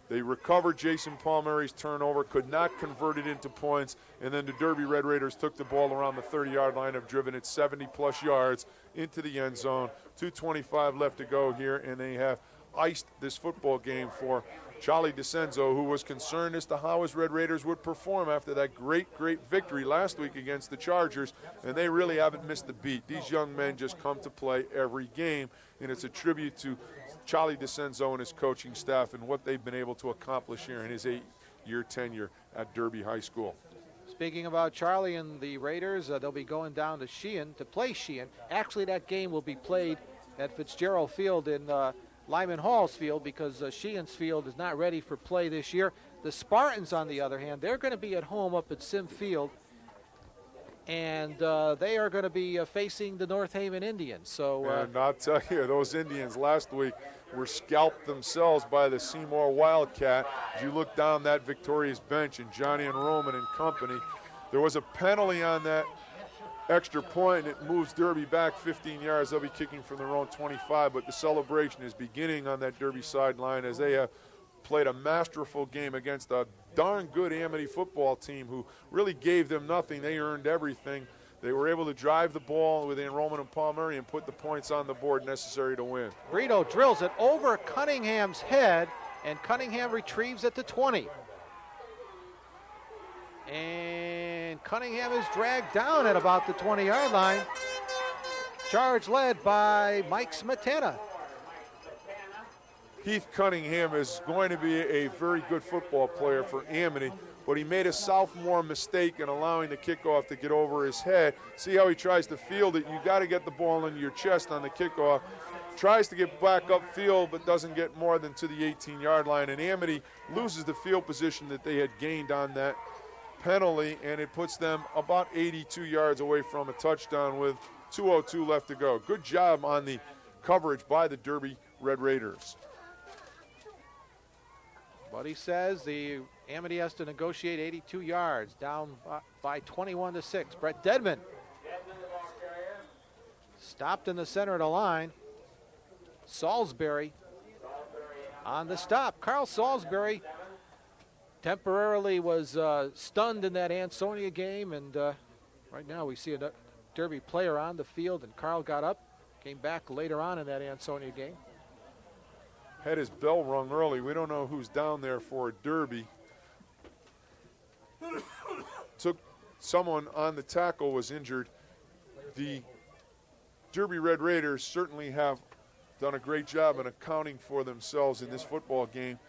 S3: They recovered Jason Palmieri's turnover, could not convert it into points, and then the Derby Red Raiders took the ball around the 30-yard line, have driven it 70-plus yards into the end zone. 2:25 left to go here, and they have iced this football game for Charlie DeCenzo, who was concerned as to how his Red Raiders would perform after that great victory last week against the Chargers, and they really haven't missed a beat. These young men just come to play every game, and it's a tribute to Charlie DeCenzo and his coaching staff and what they've been able to accomplish here in his 8-year tenure at Derby High School.
S1: Speaking about Charlie and the Raiders, they'll be going down to Sheehan to play Sheehan. Actually, that game will be played at Fitzgerald Field in Lyman Hall's field because Sheehan's field is not ready for play this year. The Spartans, on the other hand, they're going to be at home up at Sim Field, and they are going to be facing the North Haven Indians. So,
S3: and I'll tell you, those Indians last week were scalped themselves by the Seymour Wildcat. As you look down that victorious bench and Johnny and Roman and company, there was a penalty on that extra point, and it moves Derby back 15 yards. They'll be kicking from their own 25, but the celebration is beginning on that Derby sideline as they have played a masterful game against a darn good Amity football team who really gave them nothing. They earned everything. They were able to drive the ball with Roman and Palmieri and put the points on the board necessary to win.
S1: Brito drills it over Cunningham's head, and Cunningham retrieves at the 20. And Cunningham is dragged down at about the 20-yard line. Charge led by Mike Smetana.
S3: Heath Cunningham is going to be a very good football player for Amity, but he made a sophomore mistake in allowing the kickoff to get over his head. See how he tries to field it. You got to get the ball into your chest on the kickoff. Tries to get back upfield, but doesn't get more than to the 18-yard line, and Amity loses the field position that they had gained on that penalty, and it puts them about 82 yards away from a touchdown with 2:02 left to go. Good job on the coverage by the Derby Red Raiders.
S1: But he says the Amity has to negotiate 82 yards, down by 21-6. Brett Dedman stopped in the center of the line. Salisbury on the stop. Carl Salisbury temporarily was stunned in that Ansonia game, and right now we see a Derby player on the field, and Carl got up, came back later on in that Ansonia game.
S3: Had his bell rung early. We don't know who's down there for a Derby. Took someone on the tackle, was injured. The Derby Red Raiders certainly have done a great job in accounting for themselves in this football game.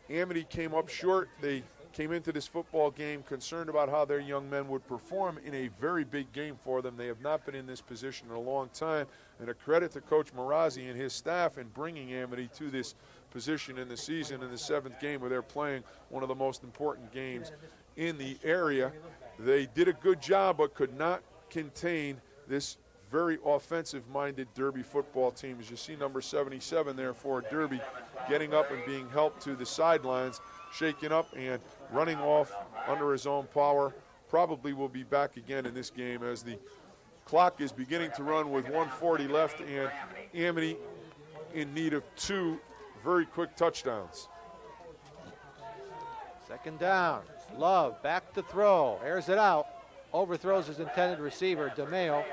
S3: Amity came up short. They came into this football game concerned about how their young men would perform in a very big game for them. They have not been in this position in a long time, and a credit to Coach Marazzi and his staff in bringing Amity to this position in the season in the 7th game where they're playing one of the most important games in the area. They did a good job but could not contain this very offensive-minded Derby football team. As you see number 77 there for Derby getting up and being helped to the sidelines, shaken up and running off under his own power. Probably will be back again in this game as the clock is beginning to run with 1:40 left and Amity in need of 2 very quick touchdowns.
S1: Second down. Love back to throw. Airs it out. Overthrows his intended receiver, DeMeo,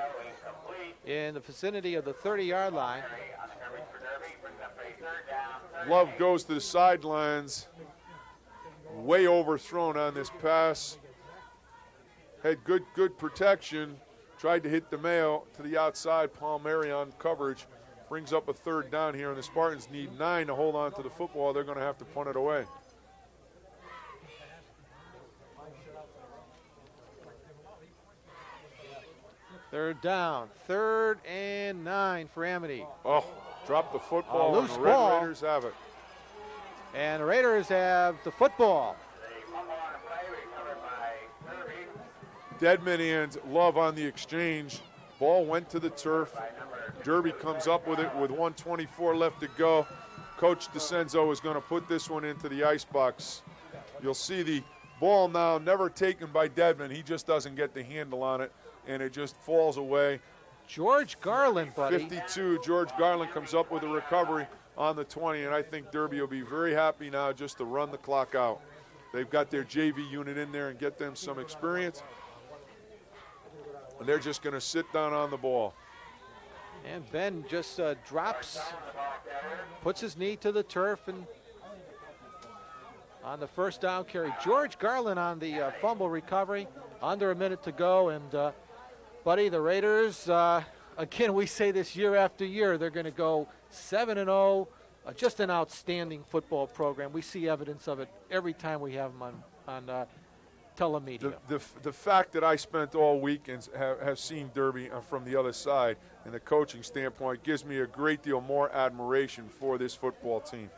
S1: in the vicinity of the 30-yard line.
S3: Love goes to the sidelines. Way overthrown on this pass. Had good protection. Tried to hit DeMeo to the outside. Palmieri on coverage. Brings up a 3rd down here, and the Spartans need 9 to hold on to the football. They're going to have to punt it away.
S1: Third down. 3rd and 9 for Amity.
S3: Oh, dropped the football, and
S1: loose
S3: the Red
S1: ball.
S3: Raiders have it.
S1: And the Raiders have the football.
S3: Dedman and Love on the exchange. Ball went to the turf. Derby comes up with it with 1:24 left to go. Coach DeCenzo is going to put this one into the icebox. You'll see the ball now never taken by Dedman. He just doesn't get the handle on it, and it just falls away.
S1: George Garland, buddy.
S3: 52, George Garland comes up with a recovery on the 20, and I think Derby will be very happy now just to run the clock out. They've got their JV unit in there and get them some experience, and they're just going to sit down on the ball.
S1: And Ben just drops, puts his knee to the turf, and on the first down carry. George Garland on the fumble recovery. Under a minute to go, and buddy, the Raiders, again, we say this year after year, they're going to go 7-0, just an outstanding football program. We see evidence of it every time we have them on telemedia.
S3: The fact that I spent all week and have seen Derby from the other side and the coaching standpoint gives me a great deal more admiration for this football team.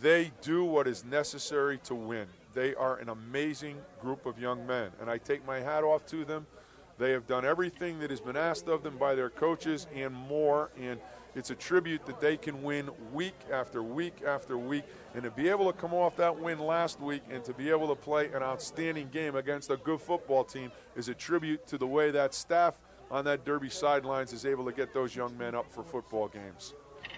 S3: They do what is necessary to win. They are an amazing group of young men, and I take my hat off to them. They have done everything that has been asked of them by their coaches and more, and it's a tribute that they can win week after week after week. And to be able to come off that win last week and to be able to play an outstanding game against a good football team is a tribute to the way that staff on that Derby sidelines is able to get those young men up for football games.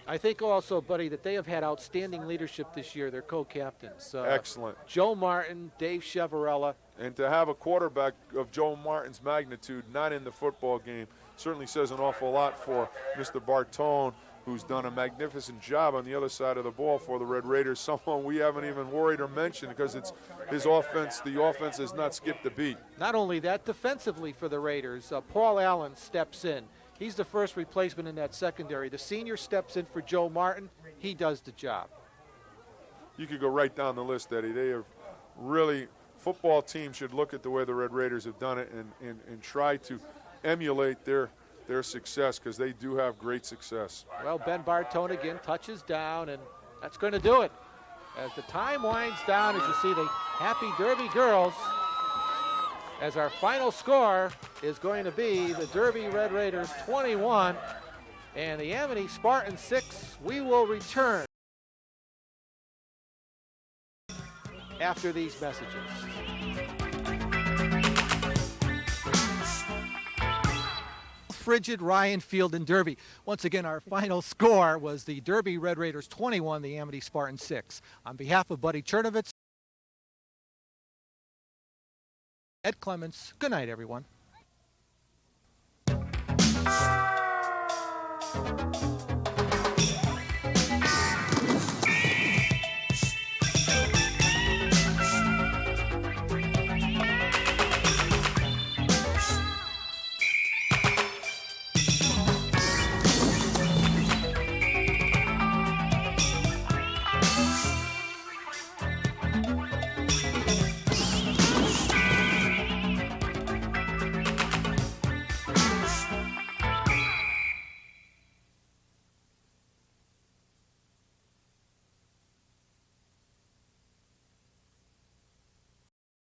S1: I think also, buddy, that they have had outstanding leadership this year, their co-captains.
S3: Excellent.
S1: Joe Martin, Dave Chevarella.
S3: And to have a quarterback of Joe Martin's magnitude not in the football game certainly says an awful lot for Mr. Bartone, who's done a magnificent job on the other side of the ball for the Red Raiders, someone we haven't even worried or mentioned because it's his offense. The offense has not skipped a beat.
S1: Not only that, defensively for the Raiders, Paul Allen steps in. He's the first replacement in that secondary. The senior steps in for Joe Martin. He does the job.
S3: You could go right down the list, Eddie. They have really, football teams should look at the way the Red Raiders have done it and try to emulate their success because they do have great success.
S1: Well, Ben Bartone again touches down, and that's going to do it. As the time winds down, as you see the Happy Derby girls, as our final score is going to be the Derby Red Raiders 21 and the Amity Spartans 6. We will return after these messages. Frigid, Ryan Field, and Derby. Once again, our final score was the Derby Red Raiders 21, the Amity Spartans 6. On behalf of Buddy Chernovitz, Ed Clements, good night, everyone.